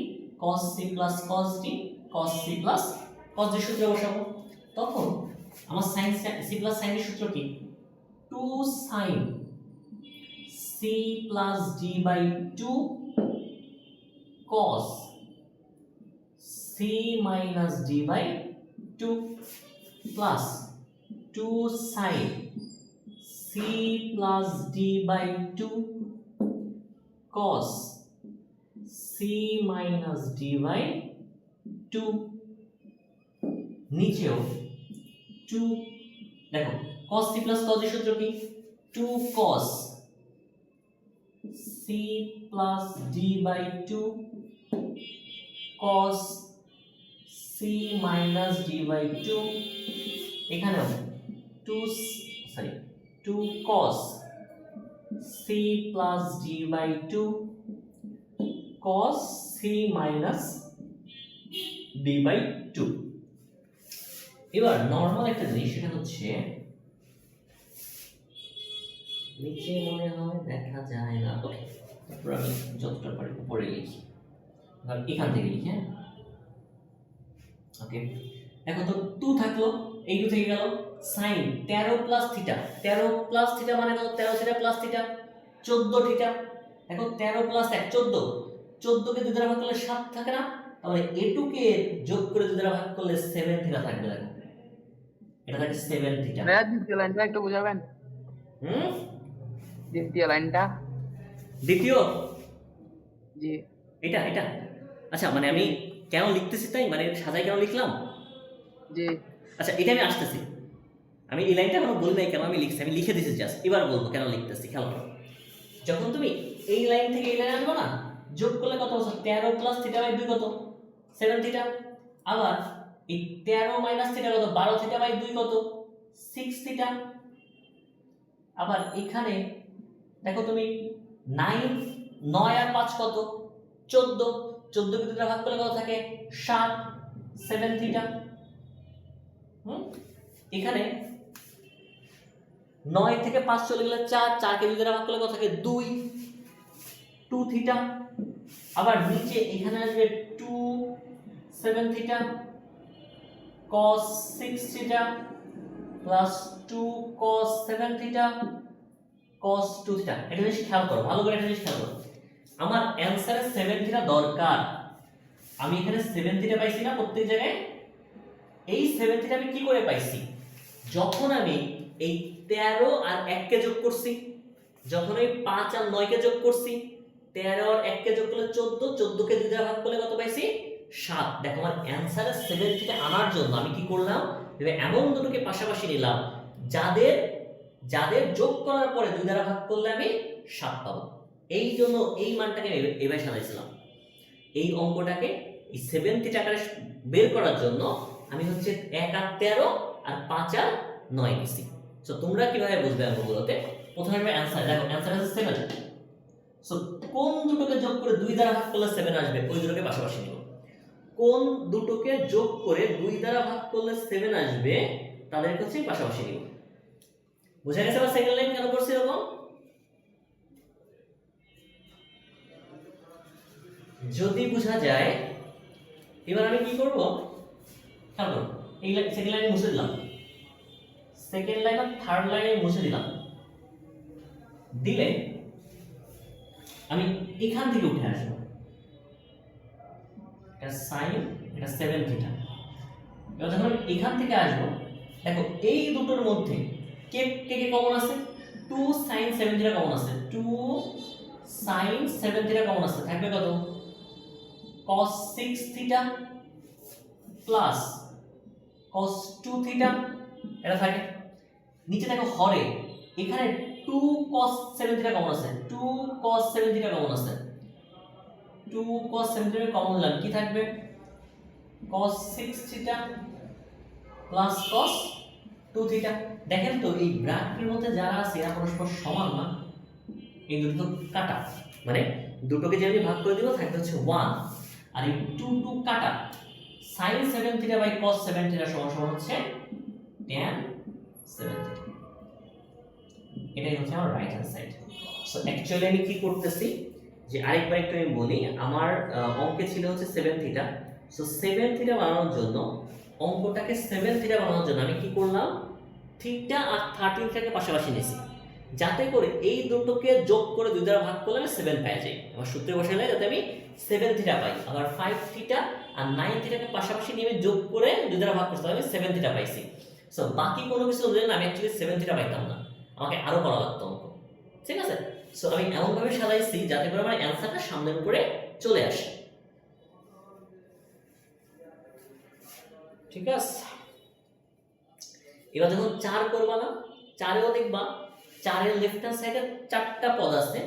[SPEAKER 1] cos c plus cos d, cos c plus cos d সূত্রে বসাবো। তখন আমার sin c plus sin d সূত্র কি? 2 sin c plus d by 2 cos c minus d by 2 plus 2 sin c plus d by 2 cos c minus d by 2 নিচেও 2 দেখো cos c plus cos এর সূত্র কি? 2 cos c plus d by 2 cos c minus d by 2 এখানেও 2 cos c plus d by 2 cos c minus d by 2। এবার normal একটা জিনিস, সেটা হচ্ছে নিচে মনে হয় দেখা যায় না। ওকে, তারপর আমি যতটা পারি উপরে লিখি, এখান থেকে লিখি। হ্যাঁ, ওকে, এখন তো 2 থাকলো, এই 2 থেকে গেল sin 13 plus theta. 13 plus theta মানে কত? 13 থিটা প্লাস থিটা 14 থিটা। এখন 13 প্লাস 1 14, 14 কে 2 দ্বারা ভাগ করলে 7 থাকে না? তাহলে a2 কে যোগ করে 2 দ্বারা ভাগ করলে 7 থিটা থাকবে। দেখো এটা থাকে 7 থিটা।
[SPEAKER 3] ভাইয়া দ্বিতীয় লাইনটা একটু বুঝাবেন? দ্বিতীয় লাইনটা।
[SPEAKER 1] দ্বিতীয়
[SPEAKER 3] জি
[SPEAKER 1] এটা এটা আচ্ছা, মানে আমি কেন লিখতেছি তাই, মানে সাজাই কেন লিখলাম?
[SPEAKER 3] জি
[SPEAKER 1] আচ্ছা, এটা আমি আসতেছি। আমি এই লাইনটা এখনো বলি নাই কেন আমি লিখছি, আমি লিখে দিয়েছি জাস্ট। এবার বলবো কেন লিখতেছি। খেয়াল করো, যখন তুমি এই লাইন থেকে এই লাইনে আসবো না, যোগ করলে কত হচ্ছে? 13 প্লাস থিটা বাই 2 কত? 7 থিটা। আবার এই 13 মাইনাস থিটা কত? 12 থিটা বাই 2 কত? 6 থিটা। আবার এখানে দেখো তুমি 9 আর 5 কত? 14, 14 কে 2 দ্বারা ভাগ করলে কত থাকে? 7, 7 থিটা। এখানে 9 থেকে 5 চলে গেলে 4, 4 কে 2 দ্বারা ভাগ করলে কত থাকে? 2 থিটা। আবার নিচে এখানে আসবে 2 7 theta cos 6 theta plus 2 cos 7 theta cos 2 theta. এটা জিনিস খেয়াল করো, ভালো করে একটা জিনিস খেয়াল করো। আমার অ্যানসারে 7 থিটা দরকার। আমি এখানে 7 থিটা পাইছি না প্রত্যেক জায়গায়? এই 7 থিটা আমি কি করে পাইছি? যখন আমি এই 13 আর 1 কে যোগ করছি, যখন এই 5 আর 9 কে যোগ করছি, 13 আর 1 কে যোগ করলে 14, 14 কে 2 দ্বারা ভাগ করলে কত পাইছি? 7। দেখো আমার অ্যানসারে 7 থিটা আনার জন্য আমি কি করলাম? এমন দুটোকে পাশাপাশি নিলাম যাদের যাদের যোগ করার পরে 2 দ্বারা ভাগ করলে আমি 7 পাবো। এই জন্য এই মানটাকে এভাবে সাজাইছিলাম। এই অঙ্কটাকে এই 7 থিটা আকারে বের করার জন্য আমি হচ্ছে 1 আর 13 আর 5 আর 9 নিছি। সো তোমরা কিভাবে বুঝবে অঙ্কগুলোতে? প্রথমে আমরা অ্যানসার দেখো, অ্যানসার আছে 7। সো কোন দুটোকে যোগ করে 2 দ্বারা ভাগ করলে 7 আসবে, ওই দুটোকে পাশাপাশি নিব। কোন দুটোকে যোগ করে 2 দ্বারা ভাগ করলে 7 আসবে, তাদেরকে হচ্ছে পাশাপাশি নিব। বুঝা গেছে? আবার সেকেন্ড লাইন কেন করছি এরকম? যদি বোঝা যায়, এবার আমি কি করব? খেয়াল করো, এই সেকেন্ড লাইনে মুছে দিলাম, সেকেন্ড লাইন আর থার্ড লাইনে মুছে দিলাম। দিলে আমি এখান থেকে উঠে আসবো, এটা sin, এটা 7 থিটা। এবার যখন আমি এখান থেকে আসবো, দেখো এই দুটোর মধ্যে কে কে কমন আছে? 2 sin 7 থিটা কমন আছে, 2 sin 7 থিটা কমন আছে। থাকবে কত? cos 6 theta plus cos 2 theta. এটা থাকে নিচে। দেখো হরে এখানে 2 cos 7 থিটা কমন আছে, 2 cos 7 থিটা কমন আছে। 2 cos 7 থিটা কমন নিলাম, কি থাকবে? cos 6 theta plus cos 2 theta. দেখেন তো এই ব্র্যাকেটের মধ্যে যারা আছে এরা পরস্পর সমান না? এই দুটো কাটা, মানে দুটোকে যে আমি ভাগ করে দিব থাকবে হচ্ছে 1, আর এই 2 কাটা sin 7 থিটা বাই cos 7 থিটা সমান সমান হচ্ছে tan 7 থিটা। এটাই হচ্ছে আমার right hand side. So actually আমি কি করতেছি যে আরেকবার একটু আমি বলি, আমার অঙ্কে ছিল হচ্ছে 7 থিটা। সো 7 থিটা বানানোর জন্য, অঙ্কটাকে 7 থিটা বানানোর জন্য আমি কি করলাম, থিটা আর 13 থিটাকে পাশাপাশি নিয়েছি, যাতে করে এই দুটোকে যোগ করে 2 দ্বারা ভাগ করলে আমি 7 পেয়ে যাই। আমার সূত্রে বসালে যাতে আমি 7 থিটা পাই। আবার 5 থিটা আর 9 থিটাকে পাশাপাশি নিয়ে যোগ করে 2 দ্বারা ভাগ করতে আমি 7 থিটা পাইছি। সো বাকি কোনো কিছু হলে না আমি অ্যাকচুয়ালি 7 থিটা পাইতাম না, আমাকে আরো করা লাগতো অঙ্ক। ঠিক আছে? সো আমি এমন ভাবে সাজাইছি যাতে করে আমার অ্যানসারটা সামনের উপরে চলে আসে। ঠিক আছে? এবার যখন 4 করবা না, 4এও দেখবা 4 এর লেফট হ্যান্ড সাইডে 4টা পদ আছে,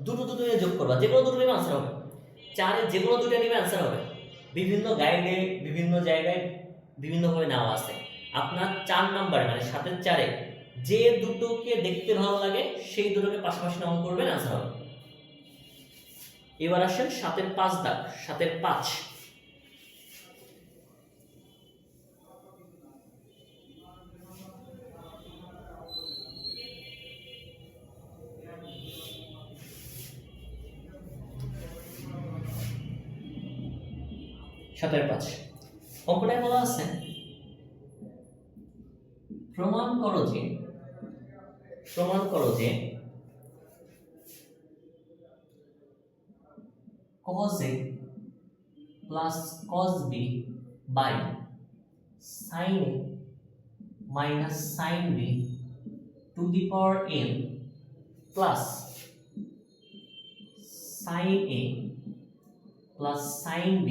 [SPEAKER 1] দুটো নিয়ে যোগ করবা, যে কোনো দুটো নিয়ে आंसर হবে। 4 এর যে কোনো দুটো নিয়ে आंसर হবে। বিভিন্ন গাইডে বিভিন্ন জায়গায় বিভিন্ন ভাবে নেওয়া আছে। আপনার 4 নম্বরে মানে 7 এর 4 এ যে দুটোকে দেখতে ভালো লাগে সেই দুটোকে পাশাপাশি নাম করবেন, आंसर হবে। এবার আসেন 7 এর 5 দাগ, 7 এর 5। সাতের 5 অঙ্কটায় বলা আছে প্রমাণ করো যে cos a plus cos b by sin a minus sin b to the power n plus sin a plus sin b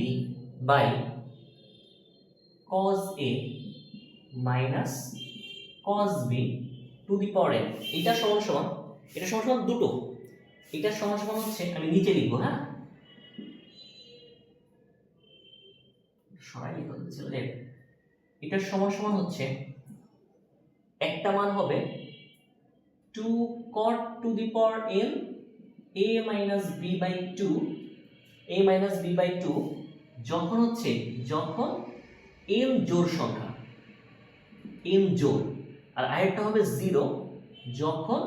[SPEAKER 1] by cos a minus cos b to the power n। এটা সমান সমান দুটো, এটা সমান সমান হচ্ছে, আমি নিচে লিখবো, হ্যাঁ সরাই লিখতে ছিল, এটা সমান সমান হচ্ছে, একটা মান হবে 2 cot to the power n a minus b by 2 যখন হচ্ছে, যখন n জোড় সংখ্যা, n জোড়, আর আরেকটা হবে 0 যখন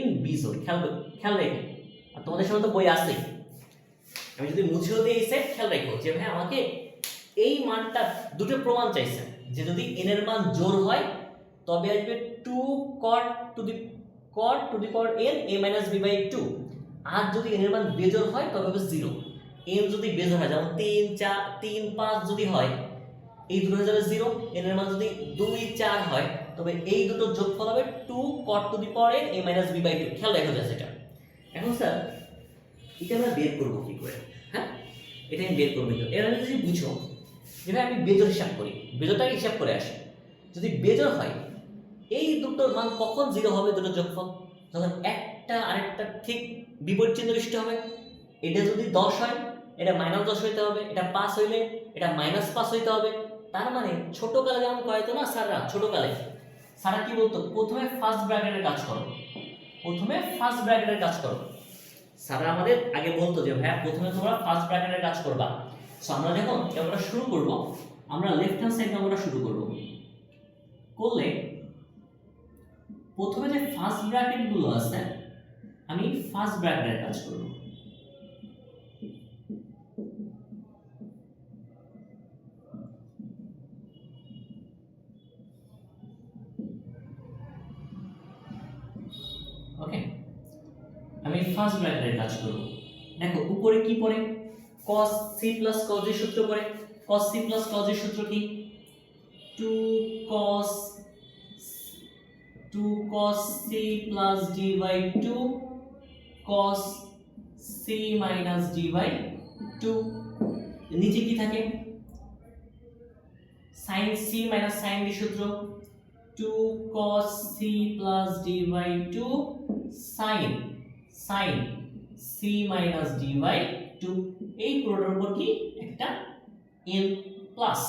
[SPEAKER 1] n বিজোড়। খেয়াল রেখে, আর তোমাদের সামনে তো বই আছে, আমি যদি মুছেও দিই এই সেট, খেয়াল রাখো যে ভাই আমাকে এই মানটা দুটো প্রমাণ চাইছে যে যদি n এর মান জোড় হয় তবে আসবে 2 cot to the power n a minus b by 2, আর যদি n এর মান বেজোড় হয় তবে হবে 0। n যদি বেজোড় হয়, যেমন 3 4 3 5 যদি হয়, এই দুটো হয়ে যাবে 0। n এর মান যদি 2 4 হয় তবে এই দুটো যোগফল হবে 2 cot to the power n a minus b by 2। খেয়াল রাখো জাস্ট এটা। এখন স্যার এটা আমরা বের করব কি করে? হ্যাঁ, এটা আমি বের করব। এর আগে যদি বুঝো যেটা আমি বেজোড় হিসাব করি, বেজোড়টাকে হিসাব করে আসি, যদি বেজোড় হয় এই দুটোর মান কখন 0 হবে? দুটো যোগফল যখন একটা আরেকটা ঠিক বিপরীত চিহ্ন বিশিষ্ট হবে। এটা যদি 10 হয় এটা -10 হইতে হবে, এটা 5 হইলে এটা -5 হইতে হবে। তার মানে ছোটকালে যেমন করাইতো না স্যাররা, ছোটকালে স্যাররা কি বলতো, প্রথমে ফার্স্ট ব্র্যাকেটের কাজ করো, স্যাররা আমাদের আগে বলতো যে ভাইয়া প্রথমে তোমরা ফার্স্ট ব্র্যাকেটের কাজ করবা। সো আমরা যখন আমরা শুরু করব, আমরা লেফট হ্যান্ড সাইড আমরা শুরু করব, করলে প্রথমে যে ফার্স্ট ব্র্যাকেট গুলো আছে আমি ফার্স্ট ব্র্যাকেটের কাজ করব। ওকে, আমি ফার্স্ট ব্র্যাকেটের কাজ করব। দেখো উপরে কি পড়ে, cos c plus cos এর সূত্র পড়ে। cos c plus cos এর সূত্র কি? 2 cos c plus d by 2 cos c minus d by 2। নিচে কি থাকে? sin c minus sin d সূত্র 2 cos c plus d by 2 sin c minus d by 2। এই পুরোটার উপর কি একটা n plus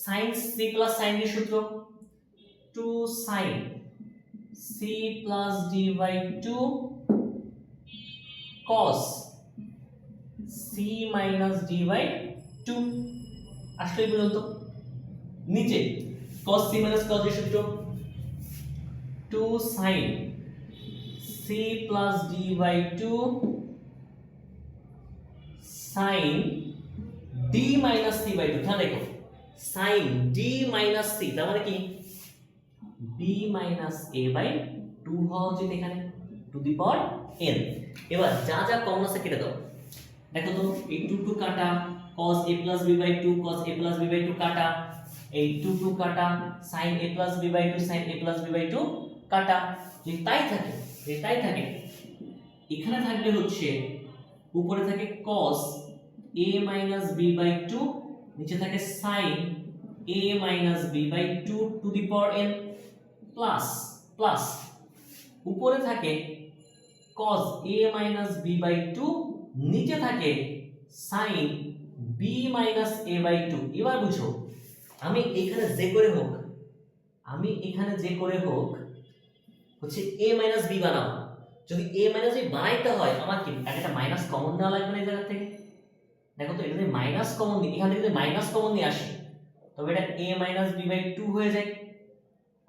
[SPEAKER 1] sin c plus sin d সূত্র 2 sin c c plus d by 2 cos c minus d by 2 আসলে পর্যন্ত নিচে cos c minus cos এর সূত্র 2 sin c plus d by 2 sin d minus c by 2 ধ্যান রেখো sin d minus c তার মানে কি b minus a by 2 হওয়া উচিত এখানে টু দি পাওয়ার n এবার যা যা কমন আছে কেটে দাও দেখো তো এই 2 2 কাটা cos a plus b by 2 cos a plus b by 2 কাটা এই 2 2 কাটা sin a plus b by 2 sin a plus b by 2 কাটা যে তাই থাকে এখানে থাকবে হচ্ছে উপরে থাকে cos a minus b by 2 নিচে থাকে sin a minus b by 2 two the power n plus উপরে থাকে cos a minus b by 2 নিচে থাকে sin b minus a by 2 এবার বুঝো আমি এখানে যে করে হোক হচ্ছে a minus b বানাবো যদি a minus b বানাইতে হয় আমার কি একটা মাইনাস কমন দেওয়া লাগবে না এই জায়গা থেকে দেখো তো এটা যদি মাইনাস কমন দিই এখান থেকে যদি মাইনাস কমন নিয়ে আসি তবে এটা a minus b by 2 হয়ে যায়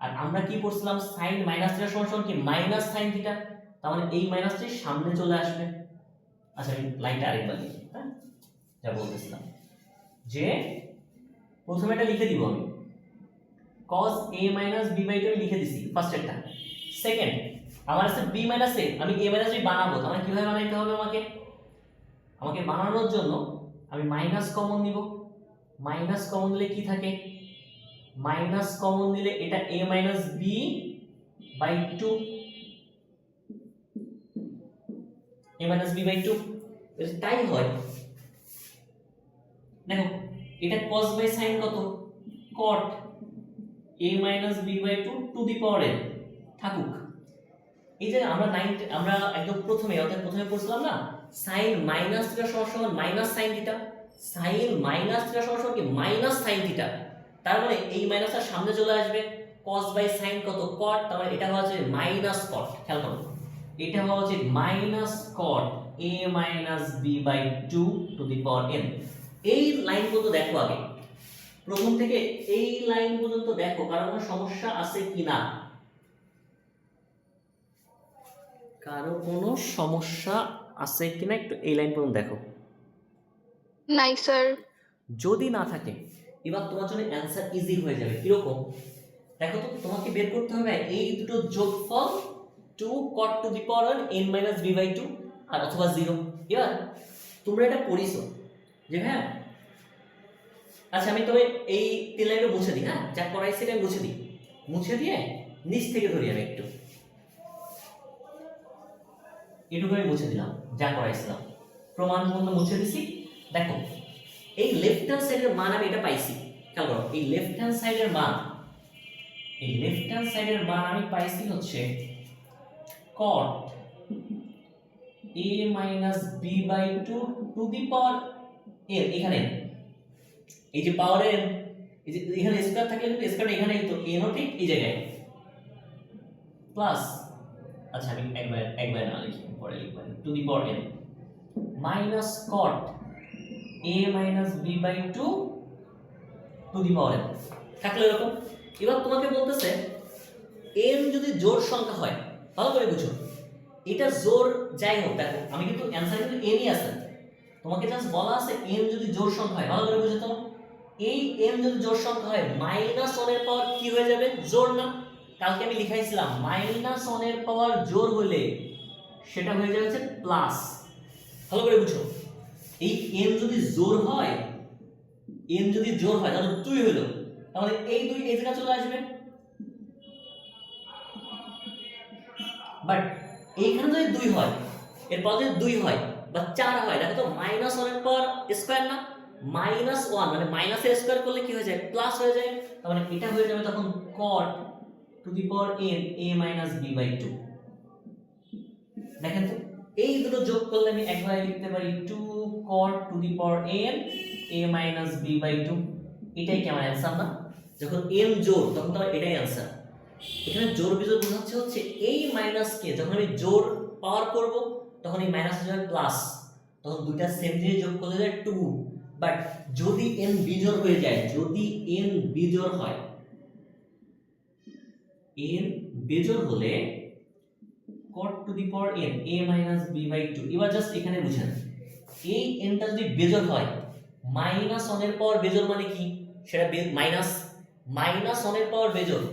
[SPEAKER 1] আর আমরা কি পড়ছিলাম sin মাইনাস থিটা সমান কি মাইনাস sin থিটা তার মানে এই মাইনাসটি সামনে চলে আসবে আচ্ছা আমি লাইনটা আরেকবার লিখি হ্যাঁ যা বলতেছিলাম যে প্রথমে এটা লিখে দিব আমি cos a minus b by 2 আমি লিখে দিছি ফার্স্ট একটা সেকেন্ড আমার আছে b minus a আমি a minus b বানাবো তার মানে কিভাবে বানাইতে হবে আমাকে বানানোর জন্য আমি মাইনাস কমন নিব মাইনাস কমন নিলে কি থাকে মাইনাস কমন নিলে এটা a minus b by 2 a minus b by 2 যদি তাই হয় দেখো এটা cos by sin কত cot a minus b by 2 two the power n থাকুক এই যে আমরা একদম প্রথমে পড়ছিলাম না sin মাইনাস থিটা সমান minus sin theta sin minus theta সমান কি মাইনাস sin থিটা তার মানে এই মাইনাসটা সামনে চলে আসবে cos by sin কত cot তার মানে এটা হচ্ছে মাইনাস cot খেয়াল করো এটা হচ্ছে minus cot a minus b by 2 two the power n এই লাইন পর্যন্ত দেখো আগে প্রথম থেকে এই লাইন পর্যন্ত দেখো কারো কোনো সমস্যা আছে কিনা একটু এই লাইন পর্যন্ত দেখো
[SPEAKER 4] নাই স্যার
[SPEAKER 1] যদি না থাকে এবার তোমার জন্য অ্যানসার ইজি হয়ে যাবে কিরকম দেখো তো তোমাকে বের করতে হবে এই দুটো যোগফল 2 cot to the power n minus b by 2 আর অথবা 0 এবার তোমরা এটা পড়িছো যে হ্যাঁ আচ্ছা আমি তবে এই তিন লাইনটা মুছে দিই হ্যাঁ যা করাইছি আমি মুছে দিয়ে নিচ থেকে ধরি আমি এটুকু আমি মুছে দিলাম যা করাইছিলাম প্রমাণ বন্ধ মুছে দিছি দেখো এই লেফট হ্যান্ড সাইডের মান আমি এটা পাইছি খেয়াল করো এই লেফট হ্যান্ড সাইডের মান আমি পাইছি হচ্ছে cot a minus b by 2 two the power n এখানে এই যে পাওয়ার n এই যে এখানে স্কয়ার থাকলে কিন্তু স্কয়ারটা এখানে তো n ও ঠিক এই জায়গায় প্লাস আচ্ছা আমি একবার না লিখি পরে লিখব two the power n minus cot a minus b by 2 two the power n থাকলে এরকম এবার তোমাকে বলতেছে n যদি জোড় সংখ্যা হয় ভালো করে বুঝো এটা জোড় যাই হোক দেখো আমি কিন্তু অ্যানসার কিন্তু n ই আছে তোমাকে জাস্ট বলা আছে n যদি জোড় সংখ্যা হয় ভালো করে বুঝো তো এই n যদি জোড় সংখ্যা হয় মাইনাস 1 এর পাওয়ার কি হয়ে যাবে জোড় না কালকে আমি লিখাইছিলাম মাইনাস 1 এর পাওয়ার জোড় হলে সেটা হয়ে যাবে হচ্ছে প্লাস ভালো করে বুঝো এই n যদি জোড় হয় তাহলে 2 হলো তাহলে এই 2 এই জায়গা চলে আসবে বাট এইখানে যদি 2 হয় এরপর যদি 2 হয় বা 4 হয় দেখো তো মাইনাস 1 এর পাওয়ার স্কয়ার না মাইনাস 1 মানে মাইনাসের স্কয়ার করলে কি হয়ে যায় প্লাস হয়ে যায় তার মানে এটা হয়ে যাবে তখন cot to the power n a minus b by 2 দেখেন তো এই দুটো যোগ করলে আমি একবারে লিখতে পারি 2 cot to the power n a minus b by 2 এটাই কি আমার অ্যানসার না যখন n জোড় তখন তো এটাই অ্যানসার এখানে জোর বিজোড় বোঝাচ্ছে হচ্ছে এই মাইনাসকে যখন আমি জোর পাওয়ার করব তখন এই মাইনাস হয়ে যাবে প্লাস, তখন দুইটা সেম জিনিস যোগ করলে যায় 2। বাট যদি n বিজোড় হয়ে যায়, যদি n বিজোড় হয়, n বিজোড় হলে cot to the power n a minus b by 2। এবার জাস্ট এখানে বুঝেন, এই nটা যদি বেজোড় হয়, মাইনাস 1 এর পাওয়ার বেজোড় মানে কি, সেটা মাইনাস মাইনাস 1 এর পাওয়ার বেজোড়,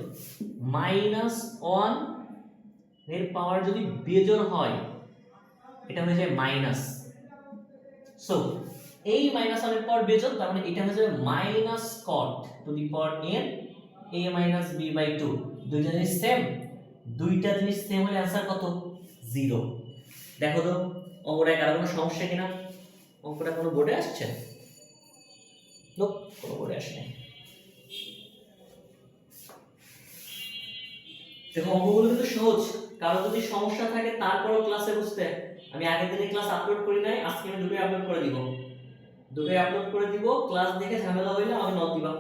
[SPEAKER 1] মাইনাস 1 এর পাওয়ার যদি বেজোড় হয় এটা হয়ে যায় মাইনাস। সো এই মাইনাস 1 এর পাওয়ার বেজোড়, তার মানে এটা হয়ে যাবে minus cot to the power n a minus b by 2। দুইটা জিনিস সেম, দুইটা জিনিস সেম হলে आंसर কত? 0। দেখো তো অঙ্কটা কারো কোনো সমস্যা কিনা? অঙ্কটা কোনো বোর্ডে আসছে? নো, কোনো বোর্ডে আসে নাই। দেখো অঙ্কগুলো কিন্তু সহজ, কারো যদি সমস্যা থাকে তারপরও ক্লাসে বুঝতে, আমি আগের দিনে ক্লাস আপলোড করি নাই, আজকে আমি দুটোই আপলোড করে দিব, দুটোই আপলোড করে দিব। ক্লাস দেখে ঝামেলা হইলে আমি নক দিবা।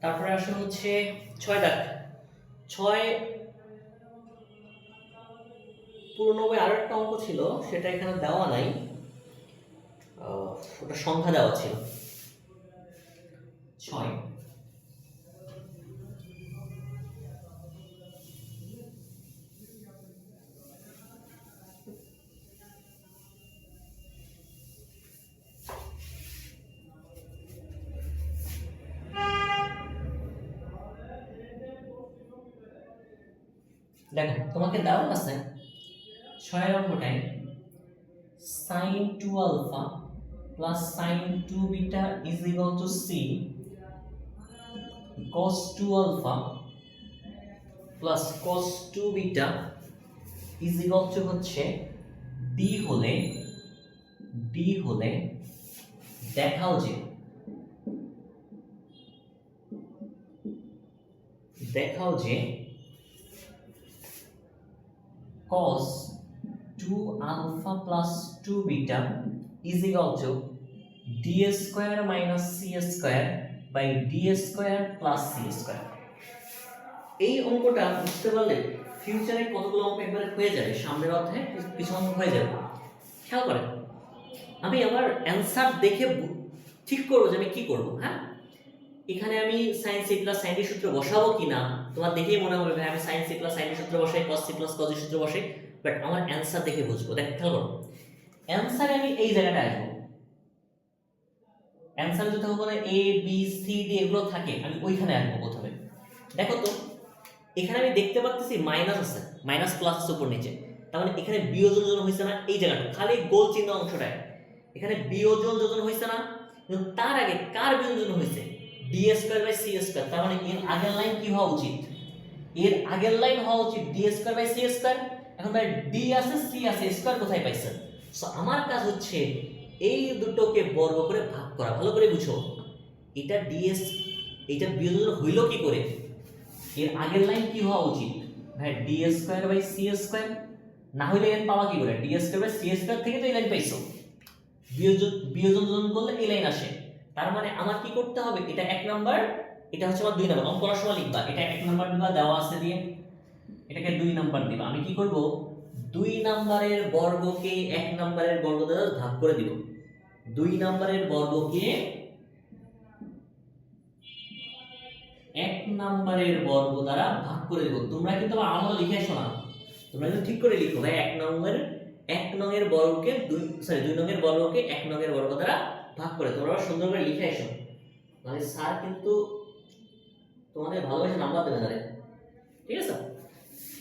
[SPEAKER 1] তারপরে আসে হচ্ছে 6 দাগ। 6 পুরনো বই আরো একটা অঙ্ক ছিল, সেটা এখানে দেওয়া নাই, ওটা সংখ্যা দেওয়া ছিল। 6 দেখো তোমাকে দেওয়া আছে 6 নম্বরটায় sin 2 alpha plus sin 2 beta is equal to c cos 2 alpha plus cos 2 beta is equal to হচ্ছে d হলে দেখাও যে cos 2 alpha plus 2 beta is equal to d square minus c square by d square plus c square। এই অঙ্কটা বুঝতে পারলে ফিউচারে কতগুলো অঙ্ক একবারে হয়ে যাবে, সামনের অধ্যায়ে কিছু অঙ্ক হয়ে যাবে। খেয়াল করেন, আমি আমার অ্যান্সার দেখে ঠিক করবো যে আমি কি করব। হ্যাঁ, এখানে আমি sin c plus sin d সূত্র বসাবো কিনা তোমার দেখেই মনে হবে ভাই আমি sin c plus sin d সূত্র বসাই, cos c plus cos d সূত্র বসাই, বাট আমার অ্যান্সার দেখে বুঝবো। দেখ খেয়াল করো, অ্যান্সারে আমি এই জায়গাটায় আসবো, অ্যান্সারে যদি ওখানে a b c d এগুলো থাকে আমি ওইখানে আসবো প্রথমে। দেখো তো এখানে আমি দেখতে পাচ্ছি মাইনাস আছে, মাইনাস প্লাস আছে উপর নিচে, তার মানে এখানে বিয়োজন যোজন হইছে না, এই জায়গাটা খালি গোল চিহ্ন অংশটায় এখানে বিয়োজন যোজন হইছে না, কিন্তু তার আগে কার বিয়োজন হইছে d square by c square, তার মানে এর আগের লাইন কি হওয়া উচিত, এর আগের লাইন হওয়া উচিত d square by c square. এখন ভাই d আছে c আছে, স্কয়ার কোথায় পাইছেন? সো আমার কাজ হচ্ছে এই দুটোকে বর্গ করে ভাগ করা। ভালো করে বুঝো, এটা ds, এটা বিয়োজন হইল কি করে, এর আগের লাইন কি হওয়া উচিত ভাই d square by c square, না হইলে এর পাওয়া কি করে d square by c square থেকে তো এই লাইন পাইছো, বিয়োজন যোজন করলে এই লাইন আসে। তার মানে আমার কি করতে হবে, এটা 1 নাম্বার, এটা হচ্ছে আমার 2 নাম্বার। অঙ্ক করার সময় লিখবা এটা 1 নাম্বার দিবা, দেওয়া আছে দিয়ে এটাকে 2 নাম্বার দিবা। আমি কি করব, 2 নাম্বারের বর্গকে 1 নাম্বারের বর্গ দ্বারা ভাগ করে দিব, 2 নাম্বারের বর্গকে 1 নাম্বারের বর্গ দ্বারা ভাগ করে দেব। তোমরা কিন্তু আমার মতো লিখে আসো না, তোমরা কিন্তু ঠিক করে লিখো ভাই 1 নংয়ের বর্গকে 2 নংয়ের বর্গকে 1 নংয়ের বর্গ দ্বারা ভাগ করে, তোমরা সুন্দর করে লিখে আসো, মানে স্যার কিন্তু তোমাদের ভালোবাসা নাম্বার দেবে না। ঠিক আছে,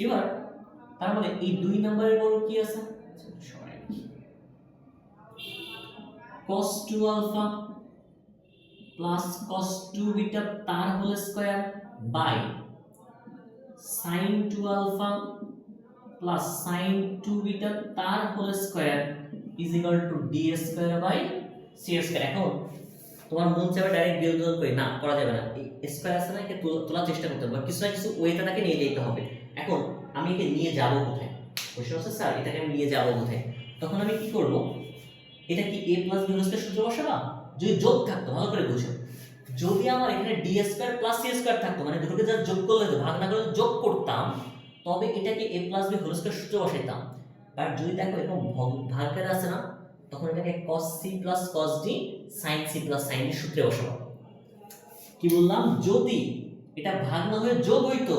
[SPEAKER 1] এবার তার মানে এই 2 নাম্বারের বর্গ কি আছে, cos 2 alpha plus cos 2 beta তার whole square by sin 2 alpha plus sin 2 beta তার whole square is equal to d square by c square. এখন তোমার মন চাইবে ডাইরেক্ট বিয়োজন করে, না করা যাবে না, এই স্কয়ার আছে না একে তোলার চেষ্টা করতে হবে, কিছু না কিছু ওয়েটা তাকে নিয়ে যেতে হবে। এখন আমি একে নিয়ে যাব কোথায়, কোশ্চেন হচ্ছে স্যার এটাকে আমি নিয়ে যাব কোথায়, তখন আমি কি করব, এটা কি a প্লাস b স্কয়ার সূত্র বসাবা, যদি যোগ থাকতো ভালো করে বুঝো, যদি আমার এখানে D square plus C square থাকতো, মানে দুটোকে যা যোগ করলে হতো, ভাগ না করলে যোগ করতাম, তবে এটাকে a plus b whole square সূত্রে বসাইতাম। বাট যদি দেখো এরকম ভাগের আছে না, তখন এটাকে cos c plus cos d sin c plus sin d সূত্রে বসাবো। কি বললাম, যদি এটা ভাগ না হয়ে যোগ হইতো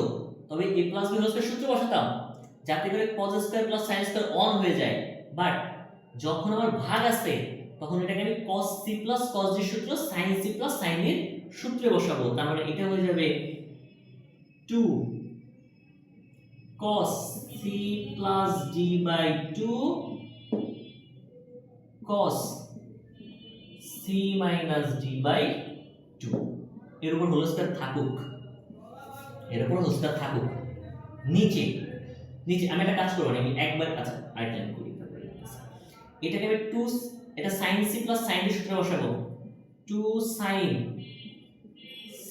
[SPEAKER 1] তবে a plus b whole square সূত্রে বসাতাম, যাতে করে cos square plus sin square one হয়ে যায়। বাট যখন আমার ভাগ আছে তখন এটাকে আমি cos c plus cos d সূত্র sin c plus sin d সূত্রে বসাবো। তার মানে এটা হয়ে যাবে 2 cos c plus d by 2 cos c minus d by 2। এর উপর হোল স্কয়ার থাকুক, এর উপর হোল স্কয়ার থাকুক। নিচে নিচে আমি একটা কাজ করব, আমি একবার, আচ্ছা আরেকটা আমি করি, এটাকে আমি 2, এটা sin c plus sin d সূত্রে বসাবো। 2 sin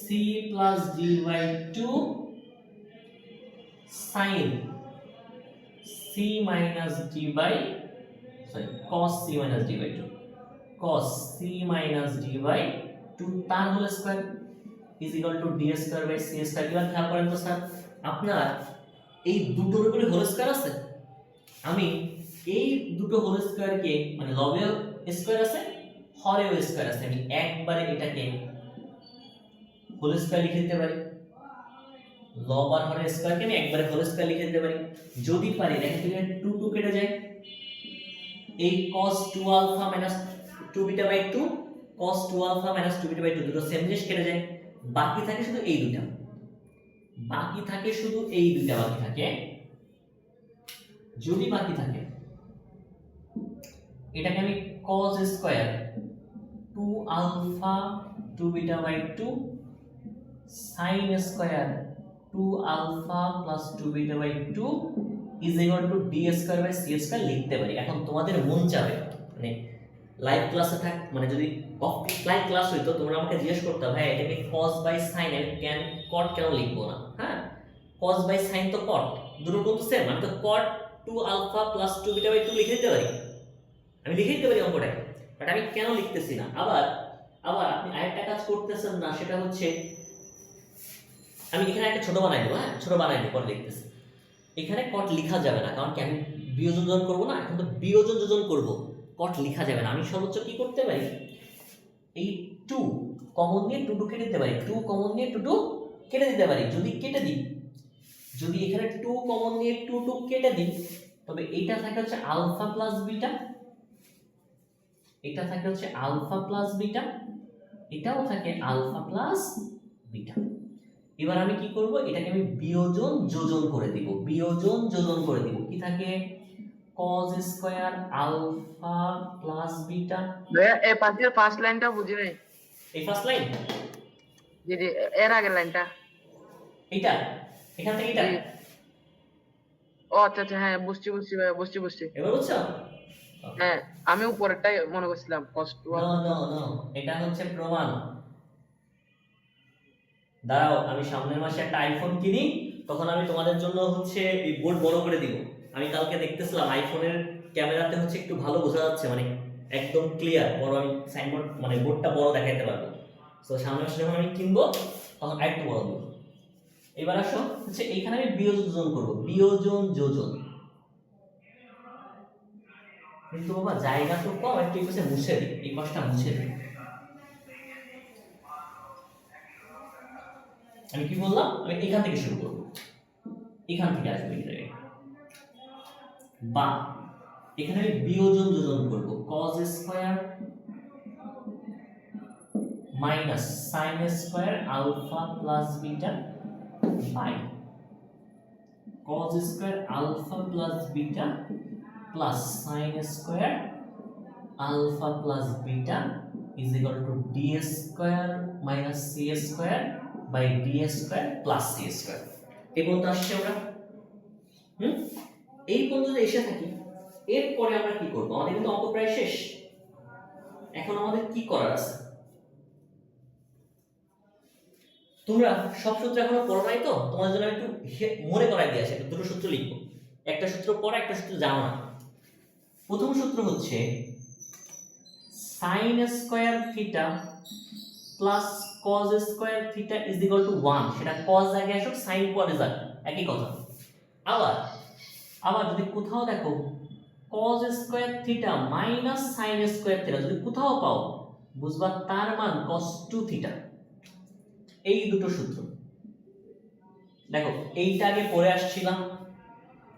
[SPEAKER 1] c plus d by 2 sin c minus d by, sorry, cos c minus d by 2 cos c minus d by 2 তার whole square is equal to d square by c square. এবার খেয়াল করেন তো sir, আপনার এই দুটোর উপরে whole square আছে, আমি এই দুটো হোল স্কয়ারকে, মানে লবেও স্কয়ার আছে হরেও স্কয়ার আছে, আমি একবারে এটাকে হোল স্কয়ার লিখে দিতে পারি। লব আর হরের স্কয়ারকে আমি একবারে হোল স্কয়ার লিখে দিতে পারি। যদি পারি, দেখেন তো 2 2 কেটে যায়, এই cos 2 alpha minus 2 beta by 2 cos 2 alpha minus 2 beta by 2 দুটো সেম জিনিস কেটে যায়, বাকি থাকে শুধু এই দুটো, বাকি থাকে শুধু এই দুটো বাকি থাকে। যদি বাকি থাকে, এটাকে আমি cos square 2 alpha 2 beta by 2 sin square 2 alpha plus 2 beta by 2 is equal to d square by c square লিখতে পারি। এখন তোমাদের মন চাবে, মানে লাইভ ক্লাসে থাক, মানে যদি অফলাইন ক্লাস হইতো তোমরা আমাকে জিজ্ঞেস করতে, ভাই এটাকে cos বাই sin আমি cot কেন লিখবো না? হ্যাঁ, cos বাই sin তো cot, দুটো কিন্তু সেম, আমি তো cot 2 alpha plus 2 beta by 2 লিখে দিতে পারি, আমি লিখে দিতে পারি অঙ্কটাকে। বাট আমি কেন লিখতেছি না? আবার আবার আপনি আরেকটা কাজ করতেছেন না, সেটা হচ্ছে আমি এখানে একটা ছোট বানাই দেবো, হ্যাঁ ছোট বানাই দেবো, পরে লিখতেছি। এখানে কট লিখা যাবে না, কারণ কি আমি বিয়োজন যোজন করবো না, এখন তো বিয়োজন যোজন করব, কট লিখা যাবে না। আমি সর্বোচ্চ কি করতে পারি, এই 2 কমন নিয়ে 2 2 কেটে দিতে পারি, 2 কমন নিয়ে 2 2 কেটে দিতে পারি। যদি কেটে দিই, যদি এখানে 2 কমন নিয়ে 2 2 কেটে দিই, তবে এইটা থাকে হচ্ছে আলফা প্লাস বিটা, এটা থাকে হচ্ছে আলফা প্লাস বিটা, এটাও থাকে আলফা প্লাস বিটা। এবার আমি কি করব, এটাকে আমি বিয়োজন যোজন করে দিব, বিয়োজন যোজন করে দিব। কি থাকে, cos square alpha plus beta.
[SPEAKER 3] ভাইয়া এই পাশের ফার্স্ট লাইনটা বুঝি নাই।
[SPEAKER 1] এই ফার্স্ট লাইন,
[SPEAKER 3] জি জি, এর আগের লাইনটা,
[SPEAKER 1] এটা এখান থেকে এটা,
[SPEAKER 3] জি। ও আচ্ছা আচ্ছা, হ্যাঁ বুঝছি বুঝছি ভাইয়া, বুঝছি বুঝছি।
[SPEAKER 1] এবার বুঝছো?
[SPEAKER 3] হ্যাঁ, আমি উপরেরটাই মনে করছিলাম কষ্ট।
[SPEAKER 1] নো নো নো, এটা হচ্ছে প্রমাণ। দাঁড়াও, আমি সামনের মাসে একটা আইফোন কিনি, তখন আমি তোমাদের জন্য হচ্ছে এই বোর্ড বড় করে দিব। আমি কালকে দেখতেছিলাম আইফোনের ক্যামেরাতে হচ্ছে একটু ভালো বোঝা যাচ্ছে, মানে একদম ক্লিয়ার বড়, আমি সাইনবোর্ড মানে বোর্ডটা বড় দেখাইতে পারবো। তো সামনের মাসে যখন আমি কিনবো তখন আরেকটু বড় দেবো। এবার আসো হচ্ছে এইখানে আমি বিয়োজন যোজন করবো, বিয়োজন যোজন। কিন্তু বাবা জায়গা তো কম, একটু এই পাশে মুছে দিই, এই পাশটা মুছে দিই। আমি কি বললাম, আমি এখান থেকে শুরু করব, এখান থেকে আসবে এই জায়গায়, বা এখানে আমি বিয়োজন যোজন করব, cos square minus sin square alpha plus beta by cos square alpha plus beta plus sin square alpha plus beta is equal to d square minus c square by d square plus c square. এই পর্যন্ত আসছে আমরা, এই পর্যন্ত এসে থাকি। এরপরে আমরা কি করব, আমাদের কিন্তু অঙ্ক প্রায় শেষ। এখন আমাদের কি করার আছে, তোমরা সব সূত্র এখনো পড়ো নাই তো, তোমাদের জন্য একটু মনে করাই দিয়ে আসে, দুটো সূত্র লিখবো, একটা সূত্র পড়া, একটা সূত্র জানো না। প্রথম সূত্র হচ্ছে sin square theta plus cos square theta is equal to 1, সেটা cos আগে আসুক sin পরে যাক, একই কথা। আবার আবার যদি কোথাও দেখো cos square theta minus sin square theta যদি কোথাও পাও, বুঝবা তার মান cos 2 থিটা। এই দুটো সূত্র দেখো, এইটা আগে পড়ে আসছিলাম,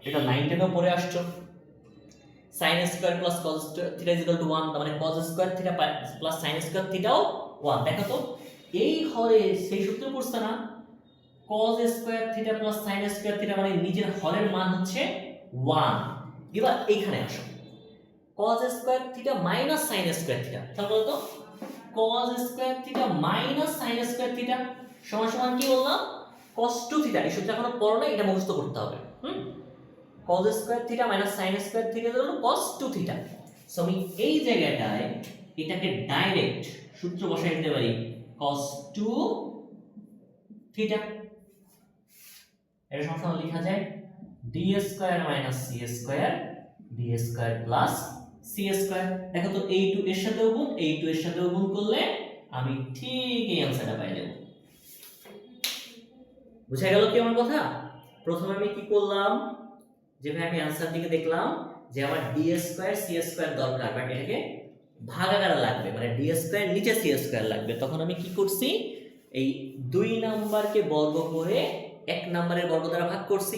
[SPEAKER 1] এটা 9 টেনও পড়ে আসছো। sin square plus cos theta is equal to 1, তার মানে cos square theta plus sin square থিটাও 1। দেখো তো এই হরে সেই সূত্র পড়ছে না, cos square theta plus sin square theta মানে নিজের হরের মান হচ্ছে 1। এবার এইখানে আসো, cos square theta minus sin square theta, তাহলে বলো তো cos square theta minus sin square theta সমান সমান কি বললাম, cos 2 থিটা। এই সূত্র এখনো পড়ো না, এটা মুখস্থ করতে হবে। cos square theta minus sin square theta হলো cos 2 থিটা। সো আমি এই জায়গাটায় এটাকে ডাইরেক্ট সূত্র বসাই দিতে পারি, cos 2 থিটা। এটা সমান লেখা যায় d square minus c square d square plus c square. দেখো তো এই 2 এর সাথেও গুণ, এই 2 এর সাথেও গুণ করলে আমি ঠিক এই অ্যানসারটা পাই যাব। বুঝা গেল কি আমার কথা? প্রথমে আমি কি করলাম, যেভাবে আমি অ্যানসার দিকে দেখলাম যে আমার d স্কয়ার c স্কয়ার দরকার, বাট এটাকে ভাগাকারে লাগবে, মানে d স্কয়ার নিচে c স্কয়ার লাগবে। তখন আমি কি করছি, এই 2 নাম্বারকে বর্গ করে 1 নাম্বারের বর্গ দ্বারা ভাগ করছি।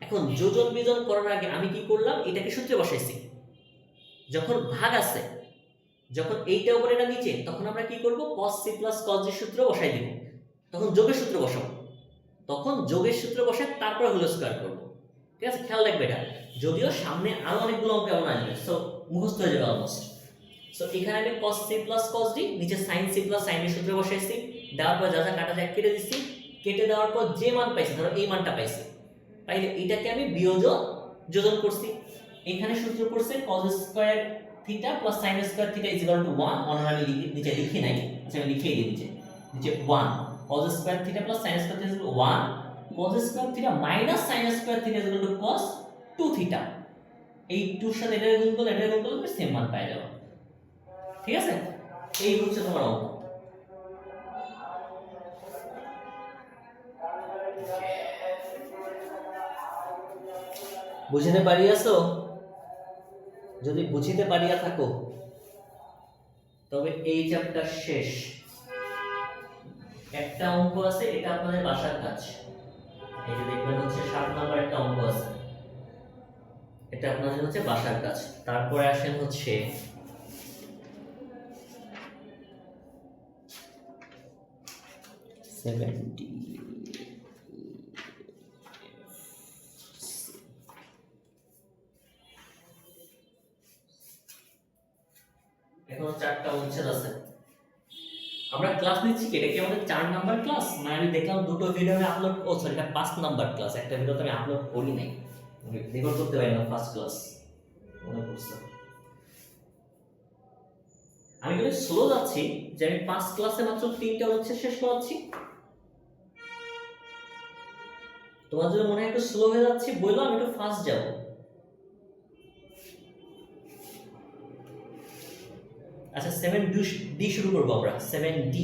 [SPEAKER 1] এখন যোজন বিয়োজন করার আগে আমি কি করলাম, এটাকে সূত্রে বসাইছি। যখন ভাগ আছে, যখন এইটা উপরে এটা নিচে, তখন আমরা কি করব, cos c plus cos d সূত্র বসাই দিব। তখন যোগের সূত্র বসাবো, তখন যোগের সূত্র বসায় তারপর হোল স্কয়ার করব। ঠিক আছে, খেয়াল রাখবে এটা, যদিও সামনে আরো অনেকগুলো অঙ্ক এমন আসবে, সো মুখস্থ হয়ে যাবে অলমোস্ট। সো এখানে আমি cos c plus cos d নিচে sin c plus sin d সূত্র বসাইছি, দেওয়ার পর যা যা কাটা যায় কেটে দিচ্ছি, কেটে দেওয়ার পর যে মান পাইছি, ধরো এই মানটা পাইছি, পাইলে এটাকে আমি বিয়োজন যোজন করছি। এখানে সূত্র পড়ছে cos square theta plus sin square theta is equal to 1, অনারামি নিচে লিখি নাই, আচ্ছা আমি লিখেই দিই নিচে 1 cos square theta plus sin square theta is 1, cos square theta minus sin square theta is equal two cos 2 theta. এই 2 এর সাথে এটা গুণ করলে এটা গুণ করলে সেম মান পাই যাবে। ঠিক আছে, এই হচ্ছে তোমার অঙ্ক। বুঝতে পারিয়াছো? যদি বুঝিতে পারিয়া থাকো তবে এই চ্যাপ্টার শেষ। একটা অঙ্ক আছে, এটা আপনাদের বাসার কাজ। এই যে দেখবেন হচ্ছে 7 নাম্বার একটা অঙ্ক আছে, এটা আপনাদের হচ্ছে বাসার কাজ। তারপরে আসেন হচ্ছে 70। এখন 4টা অনুচ্ছেদ আছে। আমরা ক্লাস নিচ্ছি কি, এটা কি আমাদের 4 নাম্বার ক্লাস? মানে আমি দেখলাম দুটো ভিডিও আমি আপলোড, ও সরি এটা 5 নাম্বার ক্লাস, একটা ভিডিও তো আমি আপলোড করি নাই, আমি রেকর্ড করতে পারি না ফার্স্ট ক্লাস, মনে পড়ছে। আমি কিন্তু স্লো যাচ্ছি যে আমি 5 ক্লাসে মাত্র 3টা অনুচ্ছেদ শেষ করাচ্ছি। তোমার যদি মনে হয় একটু স্লো হয়ে যাচ্ছি বললো, আমি একটু ফাস্ট যাব। আচ্ছা 7D শুরু করবো আমরা, 7D।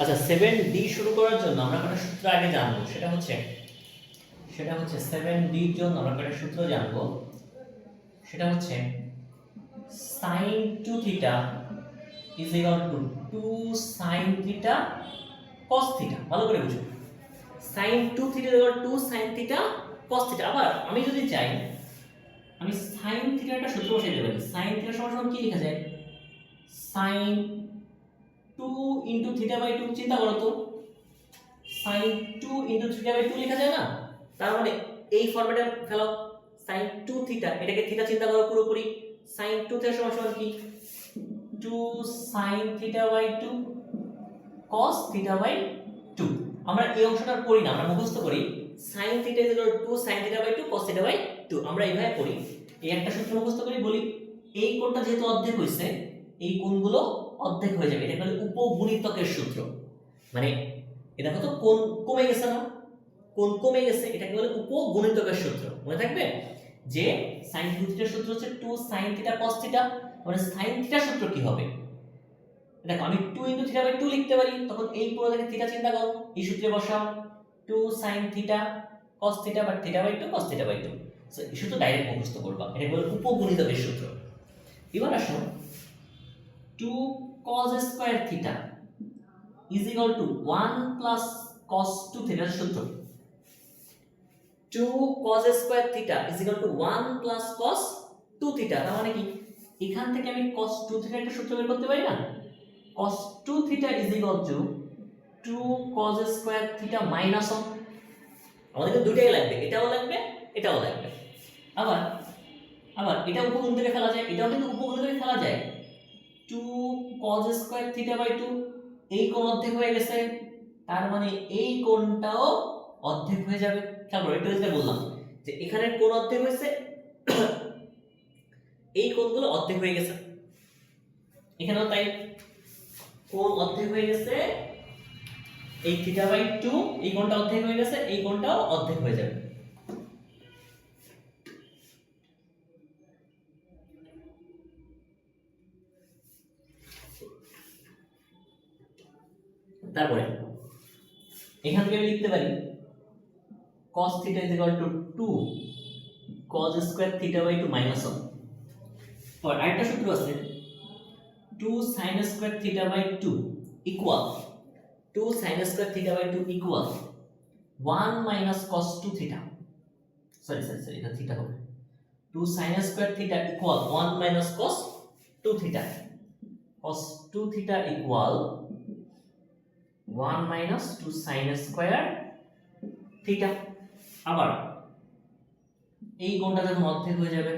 [SPEAKER 1] আচ্ছা 7D শুরু করার জন্য আমরা একটা সূত্র আগে জানবো, সেটা হচ্ছে 7D এর জন্য আমরা একটা সূত্র জানবো, সেটা হচ্ছে sin 2 theta is equal to 2 sin theta cos theta. ভালো করে বুঝো, sin 2 theta is equal to 2 sin theta cos theta. আবার আমি যদি চাই, আমি sin থিটার একটা সূত্র বসাই দিতে পারি। sin থিটা সমান কি লেখা যায়, sin 2 ইনটু থিটা বাই 2। চিন্তা করো তো, sin 2 ইনটু থিটা বাই 2 লেখা যায় না? তার মানে এই ফরম্যাটে ফেলো, sin 2 থিটা, এটাকে থিটা চিন্তা করো পুরোপুরি, sin 2 থিটা সমান কি 2 sin theta by 2 cos theta by 2। আমরা এই অংশটা করি না, আমরা মুখস্থ করি sin theta is equal to 2 sin theta by 2 cos theta by 2 আমরা এইভাবে করি, এই একটা সূত্র মুখস্থ করি, বলি এই কোণটা যেহেতু অর্ধেক হইছে এই কোণগুলো অর্ধেক হয়ে যাবে, এটা বলে উপগুণিতকের সূত্র। মানে এটা কত কোণ কমে গেছে না, কোণ কমে গেছে, এটাকে বলে উপগুণিতকের সূত্র। মনে থাকবে যে sin 2 থিটার সূত্র হচ্ছে 2 sin থিটা cos থিটা, মানে sin থিটার সূত্র কি হবে, দেখো আমি 2 * θ/2 লিখতে পারি, তখন এই পুরো থেকে থিটা চিন্তা করো, এই সূত্রে বসাও 2 sin থিটা cos থিটা বা θ/2 cos θ/2, সো এই সূত্র ডাইরেক্ট মুখস্থ করবা, এটা বলে উপগুণিতকের সূত্র। এবার আসো 2 cos square theta is equal to 1 plus cos 2 থিটার সূত্র। 2 cos square theta is equal to 1 plus cos 2 theta, তার মানে কি এখান থেকে আমি cos 2 থিটার একটা সূত্র বের করতে পারি না, cos 2 theta is equal to 2 cos square theta minus 1। আমাদের দুটোই লাগবে, এটাও লাগবে এটাও লাগবে। আবার আবার এটা উপগুণ থেকে ফেলা যায়, এটাও কিন্তু উপগুণ থেকে ফেলা যায়। 2 cos স্কয়ার θ/2 এই কোণ অর্ধেক হয়ে গেছে, তার মানে এই কোণটাও অর্ধেক হয়ে যাবে। খেয়াল করো, একটু যেটা বললাম যে এখানে কোণ অর্ধেক হয়েছে, এই কোণগুলো অর্ধেক হয়ে গেছে, এখানেও তাই কোণ অর্ধেক হয়ে গেছে, এই θ/2 এই কোণটা অর্ধেক হয়ে গেছে, এই কোণটাও অর্ধেক হয়ে যাবে। তারপরে এখান থেকে আমি লিখতে পারি cos θ = 2 cos স্কয়ার θ/2 মাইনাস 1। আর আরেকটা সূত্র আছে 2 sin square θ/2 equal 2 sin square θ/2 equal 1 minus cos 2 θ, sorry এটা থিটা হবে, 2 sin square θ equal 1 minus cos 2 θ, cos 2 θ equal 1 minus 2 sin square theta. আবার এই কোণটা যখন অর্ধেক হয়ে যাবে,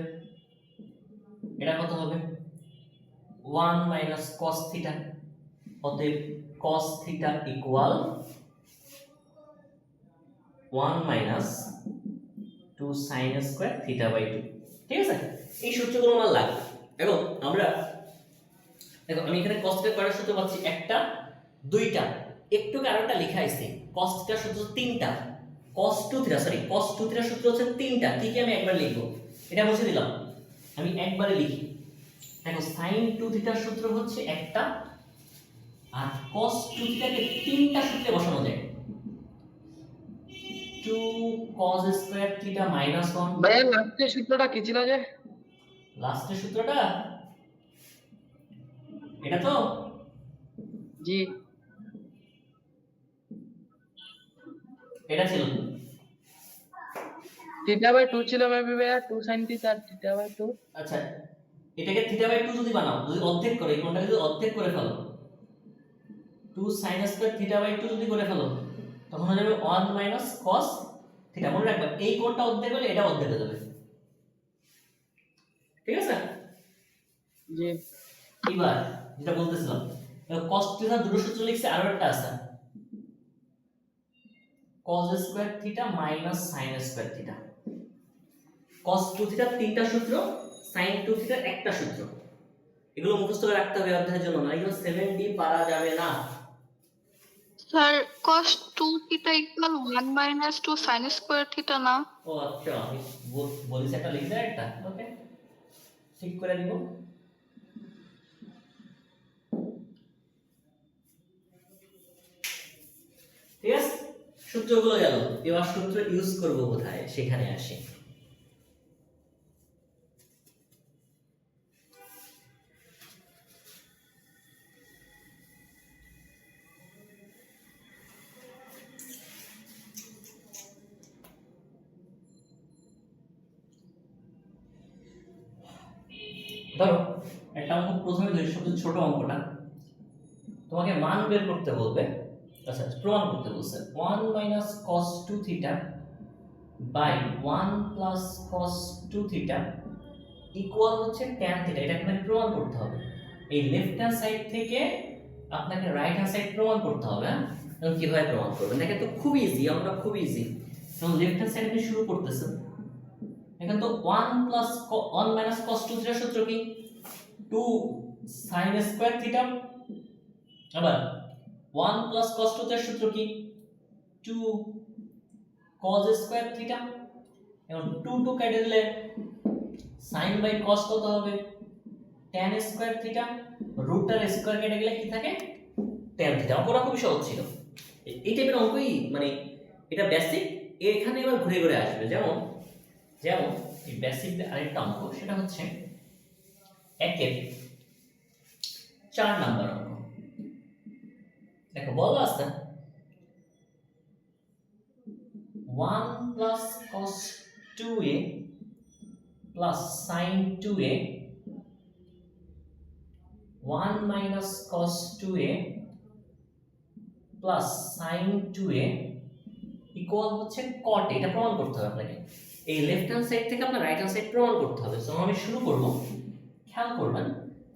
[SPEAKER 1] এটা কত হবে 1 মাইনাস cos থিটা, অতএব cos theta equal 1 minus 2 sin square θ/2। ঠিক আছে, এই সূত্রগুলো আমার লাগবে। এবং আমরা দেখো আমি এখানে cos থিটা করার সূত্র পাচ্ছি একটা দুইটা, একটু আরেকটা লেখা আছে cos থিটার সূত্র তিনটা, cos 2 থিটা সরি cos 2 থিটার সূত্র হচ্ছে তিনটা, ঠিক আমি একবার লিখব, এটা মুছে দিলাম, আমি একবারে লিখি। দেখো sin 2 থিটার সূত্র হচ্ছে একটা, আর cos 2 থিটাকে তিনটা সূত্রে বসানো যায়। 2 cos স্কয়ার থিটা মাইনাস 1।
[SPEAKER 3] ভাইয়া লাস্টের সূত্রটা কি ছিল যে?
[SPEAKER 1] লাস্টের সূত্রটা এটা তো,
[SPEAKER 3] জি
[SPEAKER 1] এটা ছিল
[SPEAKER 3] θ/2 ছিল মেবি ভাইয়া, 2 sin θ আর θ/2।
[SPEAKER 1] আচ্ছা, এটাকে θ/2 যদি বানাও, যদি অর্ধেক করে, এই কোণটাকে যদি অর্ধেক করে ফেলো, 2 sin স্কয়ার θ/2 যদি করে ফেলো, তখন হয়ে যাবে 1 মাইনাস cos θ। মনে রাখবে এই কোণটা অর্ধেক হলে এটা অর্ধেক হয়ে যাবে, ঠিক আছে?
[SPEAKER 3] জি
[SPEAKER 1] এবার যেটা বলতেছিলাম, cos θ দুটো সূত্র লিখছে, আরো একটা আছে cos square θ minus sin square θ। cos 2 θ তিনটা সূত্র, sin 2 θ একটা সূত্র, এগুলো মুখস্থ করে রাখতে হবে অধ্যায়ের জন্য, না এগুলো 7D পারা যাবে না।
[SPEAKER 4] Sir cos 2 theta equal 1 minus 2 sin square theta না?
[SPEAKER 1] ও আচ্ছা, আমি বলিস একটা লিখে দেয় একটা, ওকে ঠিক করে দিব। ঠিক আছে, সূত্রগুলো গেল, এবার সূত্র ইউজ করব কোথায় সেখানে আসি। ধরো একটা অঙ্ক প্রথমে ধরি, সবচেয়ে ছোট অঙ্কটা, তোমাকে মান বের করতে বলবে, আচ্ছা প্রমাণ করতে বলছে 1 minus cos 2 theta by 1 plus cos 2 theta equal হচ্ছে tan থিটা। এটা আপনাকে প্রমাণ করতে হবে, এই লেফট হ্যান্ড সাইড থেকে আপনাকে রাইট হ্যান্ড সাইড প্রমাণ করতে হবে। হ্যাঁ, এবং কিভাবে প্রমাণ করবেন দেখেন তো, খুব ইজি, আমরা খুব ইজি। এবং লেফট হ্যান্ড সাইড দিয়ে শুরু করতেছেন, এখন তো 1 প্লাস 1 মাইনাস cos 2 থিটার সূত্র কি 2 sin স্কয়ার থিটা। আবার 1 প্লাস cos 2 এর সূত্র কি 2 cos স্কয়ার থিটা। এখন 2 2 কেটে দিলে sin বাই cos কত হবে tan স্কয়ার থিটা, রুট আর স্কয়ার কেটে গেলে কি থাকে tan থিটা। অঙ্কটা খুবই সহজ ছিল। এই টাইপের অঙ্কই মানে এটা বেসিক, এখানে এবার ঘুরে ঘুরে আসবে। যেমন যেমন এই বেসিক আরেকটা অঙ্ক, সেটা হচ্ছে একের 4 নাম্বার অঙ্ক। দেখো বলা আছে 1 plus cos 2a plus sin 2a 1 minus cos 2a plus sin 2a equal হচ্ছে cot a। এটা প্রমাণ করতে হবে আপনাকে। এই লেফট হ্যান্ড সাইড থেকে আপনার রাইট হ্যান্ড সাইড প্রমাণ করতে হবে। সো আমি শুরু করব। খেয়াল করবেন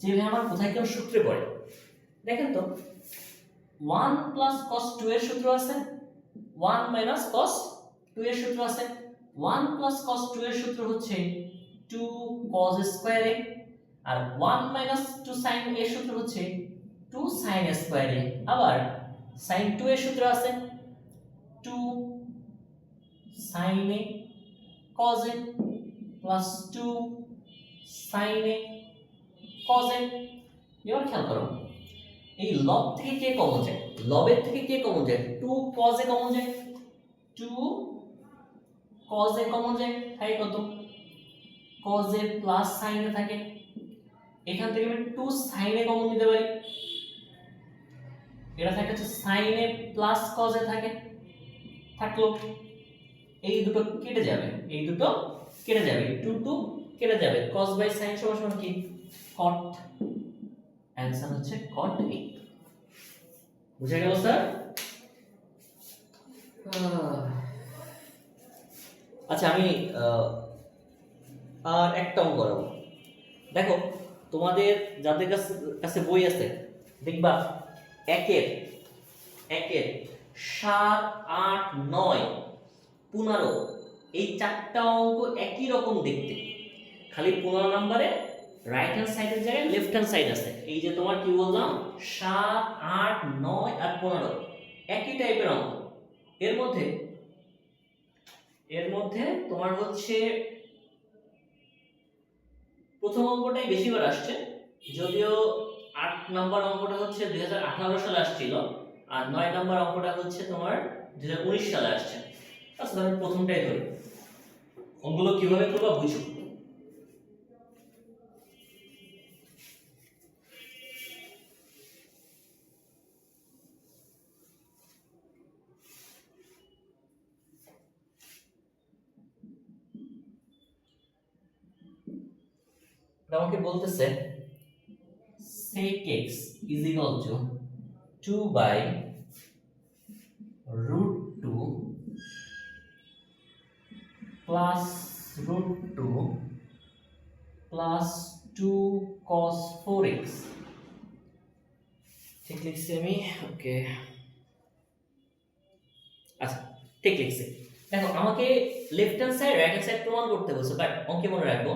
[SPEAKER 1] যে ভাই আমার কোথায় কেউ সূত্রে পড়ে। দেখেন তো 1 প্লাস cos 2 এর সূত্র আছে, 1 মাইনাস cos 2 এর সূত্র আছে। 1 প্লাস cos 2 এর সূত্র হচ্ছে 2 cos স্কয়ার a, আর 1 মাইনাস 2 sin এর সূত্র হচ্ছে 2 sin স্কয়ার a। আবার sin 2 এর সূত্র আছে 2 sin a cos a plus 2 sin a cos a। এবার খেয়াল করো এই লব থেকে কে কমন যায়, লবের থেকে কে কমন যায় 2 cos a কমন যায়, 2 cos a কমন যায়, তাই কত cos a plus sin a থাকে। এখান থেকে আমি 2 sin a কমন নিতে পারি, এটা থাকে হচ্ছে sin a plus cos a থাকে, থাকলো। এই দুটো কেটে যাবে, এই দুটো কেটে যাবে, 2 2 কেটে যাবে, cos বাই sin সমান সমান কি cot। অ্যানসার হচ্ছে cot a। বুঝা গেল স্যার? আচ্ছা আমি আর একটা অঙ্ক করাবো। দেখো তোমাদের যাদের কাছে বই আছে দেখবা একের 7 8 9 15 এই চারটা অঙ্ক একই রকম দেখতে, খালি 15 নম্বরে রাইট হ্যান্ড সাইডের জায়গায় লেফট হ্যান্ড সাইড আছে। এই যে তোমার কি বললাম 7 8 9 আর 15 একই টাইপের অঙ্ক। এর মধ্যে তোমার হচ্ছে প্রথম অঙ্কটাই বেশিবার আসছে, যদিও 8 নাম্বার অঙ্কটা হচ্ছে 2018 সালে আসছিল, আর 9 নাম্বার অঙ্কটা হচ্ছে তোমার 2019 সালে আসছে। আচ্ছা তাহলে প্রথমটাই ধরি, অঙ্কগুলো কিভাবে করবা বুঝো। আমাকে বলতেছে sec x is equal to 2 by root 2 plus root 2 plus 2 cos 4x। ঠিক লিখছি আমি? ওকে আচ্ছা ঠিক লিখছি। দেখো আমাকে left hand side right hand side প্রমাণ করতে বলছে, বাট অঙ্কে মনে রাখবো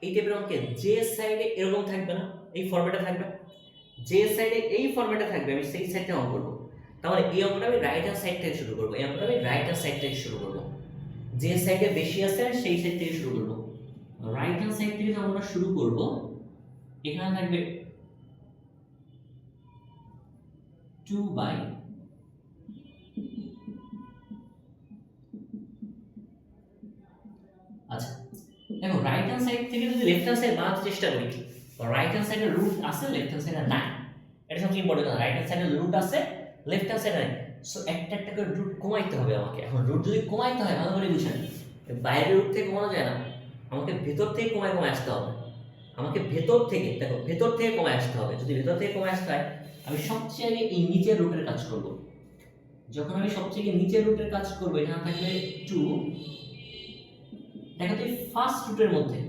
[SPEAKER 1] এই টাইপের অঙ্কে যে সাইডে এরকম থাকবে না, এই ফরম্যাটে থাকবে, যে সাইডে এই ফরম্যাটে থাকবে আমি সেই সাইডে অঙ্ক করব। তাহলে এই অঙ্কটা আমি রাইট হ্যান্ড সাইড থেকে শুরু করব, এই অঙ্কটা আমি রাইট হ্যান্ড সাইড থেকে শুরু করব, যে সাইডে বেশি আছে সেই সাইড থেকে শুরু করব। রাইট হ্যান্ড সাইড থেকে যখন আমরা শুরু করব এখানে থাকবে 2 বাই আচ্ছা দেখো রাইট হ্যান্ড সাইড থেকে যদি লেফট হ্যান্ড সাইড বানাতে চেষ্টা করি, রাইট হ্যান্ড সাইডের রুট আছে লেফট হ্যান্ড সাইডে নাই, এটা সবচেয়ে ইম্পর্টেন্ট। রাইট হ্যান্ড সাইডের রুট আছে লেফট হ্যান্ড সাইডে নাই, সো একটা একটা করে রুট কমাইতে হবে আমাকে। এখন রুট যদি কমাইতে হয় ভালো করে বুঝেন, বাইরের রুট থেকে কমানো যায় না, আমাকে ভেতর থেকে কমায় আসতে হবে। আমাকে ভেতর থেকে দেখো ভেতর থেকে কমায় আসতে হবে। যদি ভেতর থেকে কমায় আসতে হয় আমি সবচেয়ে আগে এই নিচের রুটের কাজ করব। যখন আমি সবচেয়ে নিচের রুটের কাজ করব এখানে থাকবে 2। দেখো তো ফার্স্ট রুটের মধ্যে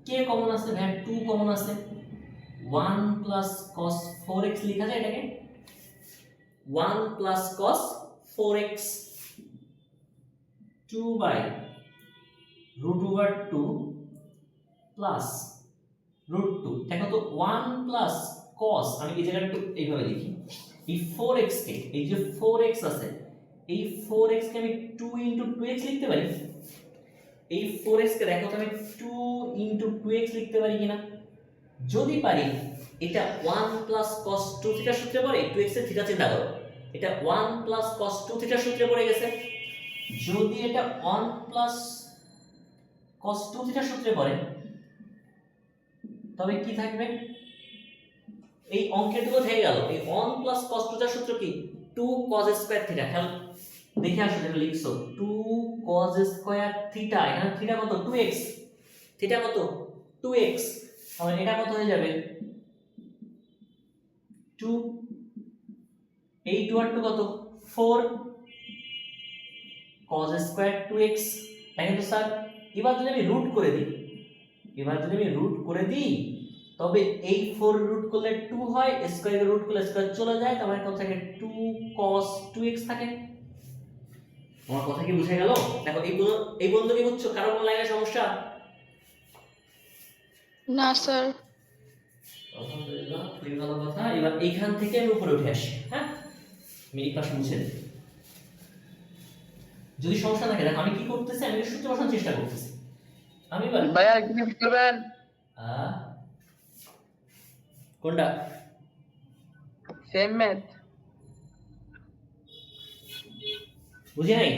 [SPEAKER 1] কে কমন আছে? ভাই 2 কমন আছে, 1 প্লাস cos 4x লেখা যায় এটাকে, 1 plus cos 4x 2 by root over 2 plus root 2, দেখো তো 1 প্লাস কস, আমি এই জায়গাটা একটু এইভাবে লিখি, এই 4x কে, এই যে 4x আছে, এই 4x কে আমি 2 ইনটু 2x লিখতে পারি। এই 4x কে দেখো তো আমি 2 ইনটু 2x লিখতে পারি কিনা, যদি পারি এটা 1 প্লাস cos 2 থিটা সূত্রে পড়ে, 2x এর থিটা চিন্তা করো, এটা 1 প্লাস cos 2 থিটা সূত্রে পড়ে গেছে। যদি এটা 1 প্লাস cos 2 থিটা সূত্রে পড়ে, তবে কি থাকবে, এই অঙ্কের দুটো থেকে গেল, এই 1 প্লাস cos 2 থিটার সূত্র কি 2 cos স্কয়ার থিটা, খেয়াল দেখে আসো যেটা লিখছো 2 cos স্কয়ার থিটা, এখানে থিটা কত 2x, থিটা কত 2x, তাহলে এটা কত হয়ে যাবে 2, এই 2 আর 2 কত 4 cos স্কয়ার 2x, তাই তো স্যার। এবার যদি আমি রুট করে দিই, তবে এই 4 রুট করলে 2 হয়, স্কয়ারে রুট করলে স্কয়ার চলে যায়, তার মানে কত থাকে 2 cos 2x থাকে। আমার কথা কি বুঝে গেল? দেখো এই বন্ধু কি বুঝছো, কারো কোনো লাইনে সমস্যা?
[SPEAKER 4] না স্যার।
[SPEAKER 1] আলহামদুলিল্লাহ, খুবই ভালো কথা। এবার এইখান থেকে আমি উপরে উঠে আসি, হ্যাঁ, মিনিট পাশে মুছে দিই। যদি সমস্যা থাকে, দেখো আমি কি করতেছি, আমি সূত্র বসানোর চেষ্টা করতেছি। আমি এবার
[SPEAKER 3] ভাইয়া কি করবেন?
[SPEAKER 1] কোনটা
[SPEAKER 3] সেম ম্যাথ
[SPEAKER 1] বুঝি নাই?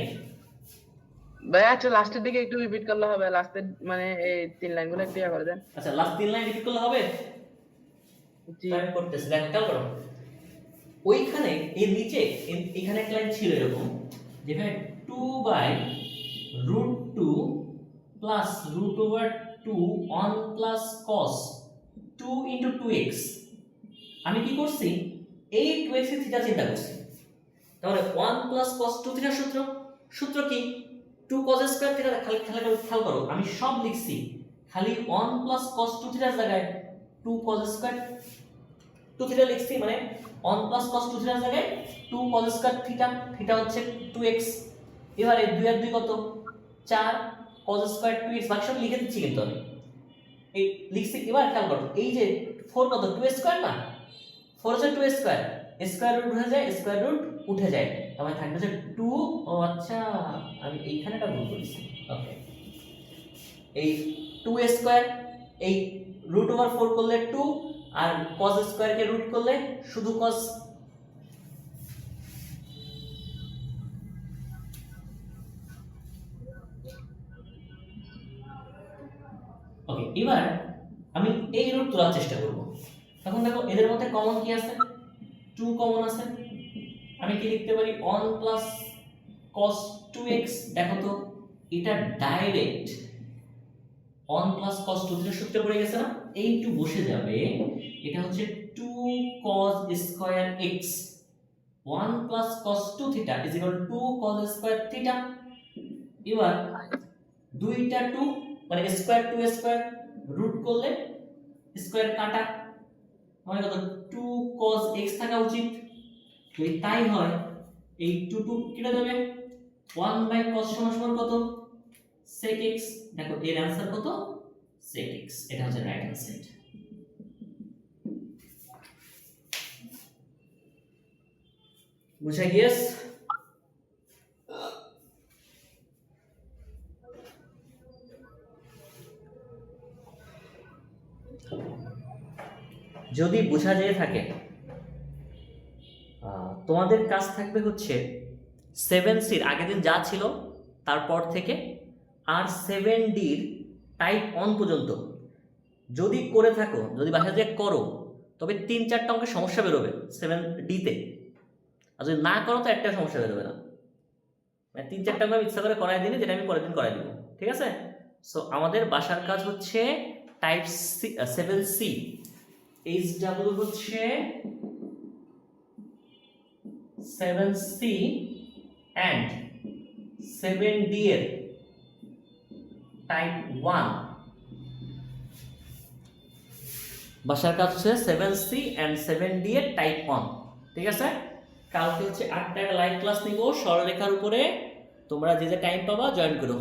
[SPEAKER 3] ভাইয়া আচ্ছা লাস্টের দিকে একটু রিপিট করলে হবে, লাস্টের মানে এই 3 লাইনগুলো একটু ইয়া করে দেন।
[SPEAKER 1] আচ্ছা, লাস্ট 3 লাইন রিপিট করলে হবে?
[SPEAKER 3] জি
[SPEAKER 1] আমি করতেছি, দেখো খেয়াল করো, ওইখানে এর নিচে এখানে একটা লাইন ছিল এরকম, যেখানে 2 by root 2 plus root over 2 1 plus cos 2 into 2x, আমি কি করছি, এই 2x এর থিটা চিন্তা করছি, তাহলে 1 প্লাস cos 2 থিটার সূত্র কি 2 cos স্কয়ার থিটা, খেয়াল করো আমি সব লিখছি, খালি 1 প্লাস cos 2 থিটার জায়গায় 2 cos স্কয়ার 2 থিটা লিখছি, মানে 1 প্লাস cos 2 থিটার জায়গায় 2 cos স্কয়ার থিটা হচ্ছে 2x। এবারে 2 আর 2 কত 4 cos স্কয়ার 2x, বাকি সব লিখে দিচ্ছি কিন্তু আমি এই লিখছি। এবার খেয়াল করো, এই যে 4 কত 2 স্কয়ার না, 4 হচ্ছে 2 স্কয়ার, স্কয়ার রুট হয়ে যায়, স্কয়ার রুট উঠে যায়, তাহলে থাকবে যে 2, ও আচ্ছা আমি এইখানেটা ভুল করেছি, ওকে, এই 2 স্কয়ার, এই রুট ওভার 4 করলে 2, আর cos স্কয়ার কে রুট করলে শুধু cos। ওকে, এবার আমি এই রুট তোলার চেষ্টা করব। এখন দেখো এদের মধ্যে কমন কি আছে, 2 কমন আছে, আমি কি লিখতে পারি 1 প্লাস cos 2x, দেখো তো এটা ডাইরেক্ট 1 প্লাস cos 2 এর সূত্রে পড়ে গেছে না, এই 2 বসে যাবে, এটা হচ্ছে 2 cos square x, 1 plus cos 2 theta is equal to 2 cos square theta. এবার দুইটা 2 মানে স্কয়ার 2 স্কয়ার রুট করলে স্কয়ার কাটা, মানে কত 2 cos x থাকা উচিত, যদি তাই হয় এই 2 কেটে যাবে, 1 বাই cos সমান কত sec x, দেখো এর आंसर কত sec x, এটা হচ্ছে রাইট হ্যান্ড সাইড। বুঝা গিয়েছে? যদি বোঝা যায় থাকে, তোমাদের কাজ থাকবে হচ্ছে 7C আগের দিন যা ছিল তারপর থেকে আর 7D টাইপ 1 পর্যন্ত যদি করে থাকো, যদি বাসা যে করো, তবে 3-4টা অঙ্কের সমস্যা বেরোবে 7D তে, আর যদি না করো তো একটা সমস্যা বেরোবে না, মানে 3-4টা অঙ্ক আমি ইচ্ছা করে করাই দিই, যেটা আমি পরের দিন করাই দিব, ঠিক আছে? সো আমাদের বাসার কাজ হচ্ছে টাইপ 7C, HW হচ্ছে 7C and 7D এর টাইপ 1, বাসার কাজ হচ্ছে 7C and 7D এর টাইপ 1, ঠিক আছে? কালকে হচ্ছে 8টা লাইভ ক্লাস নিব সরলরেখার উপরে, তোমরা যে টাইম পাবা জয়েন করো।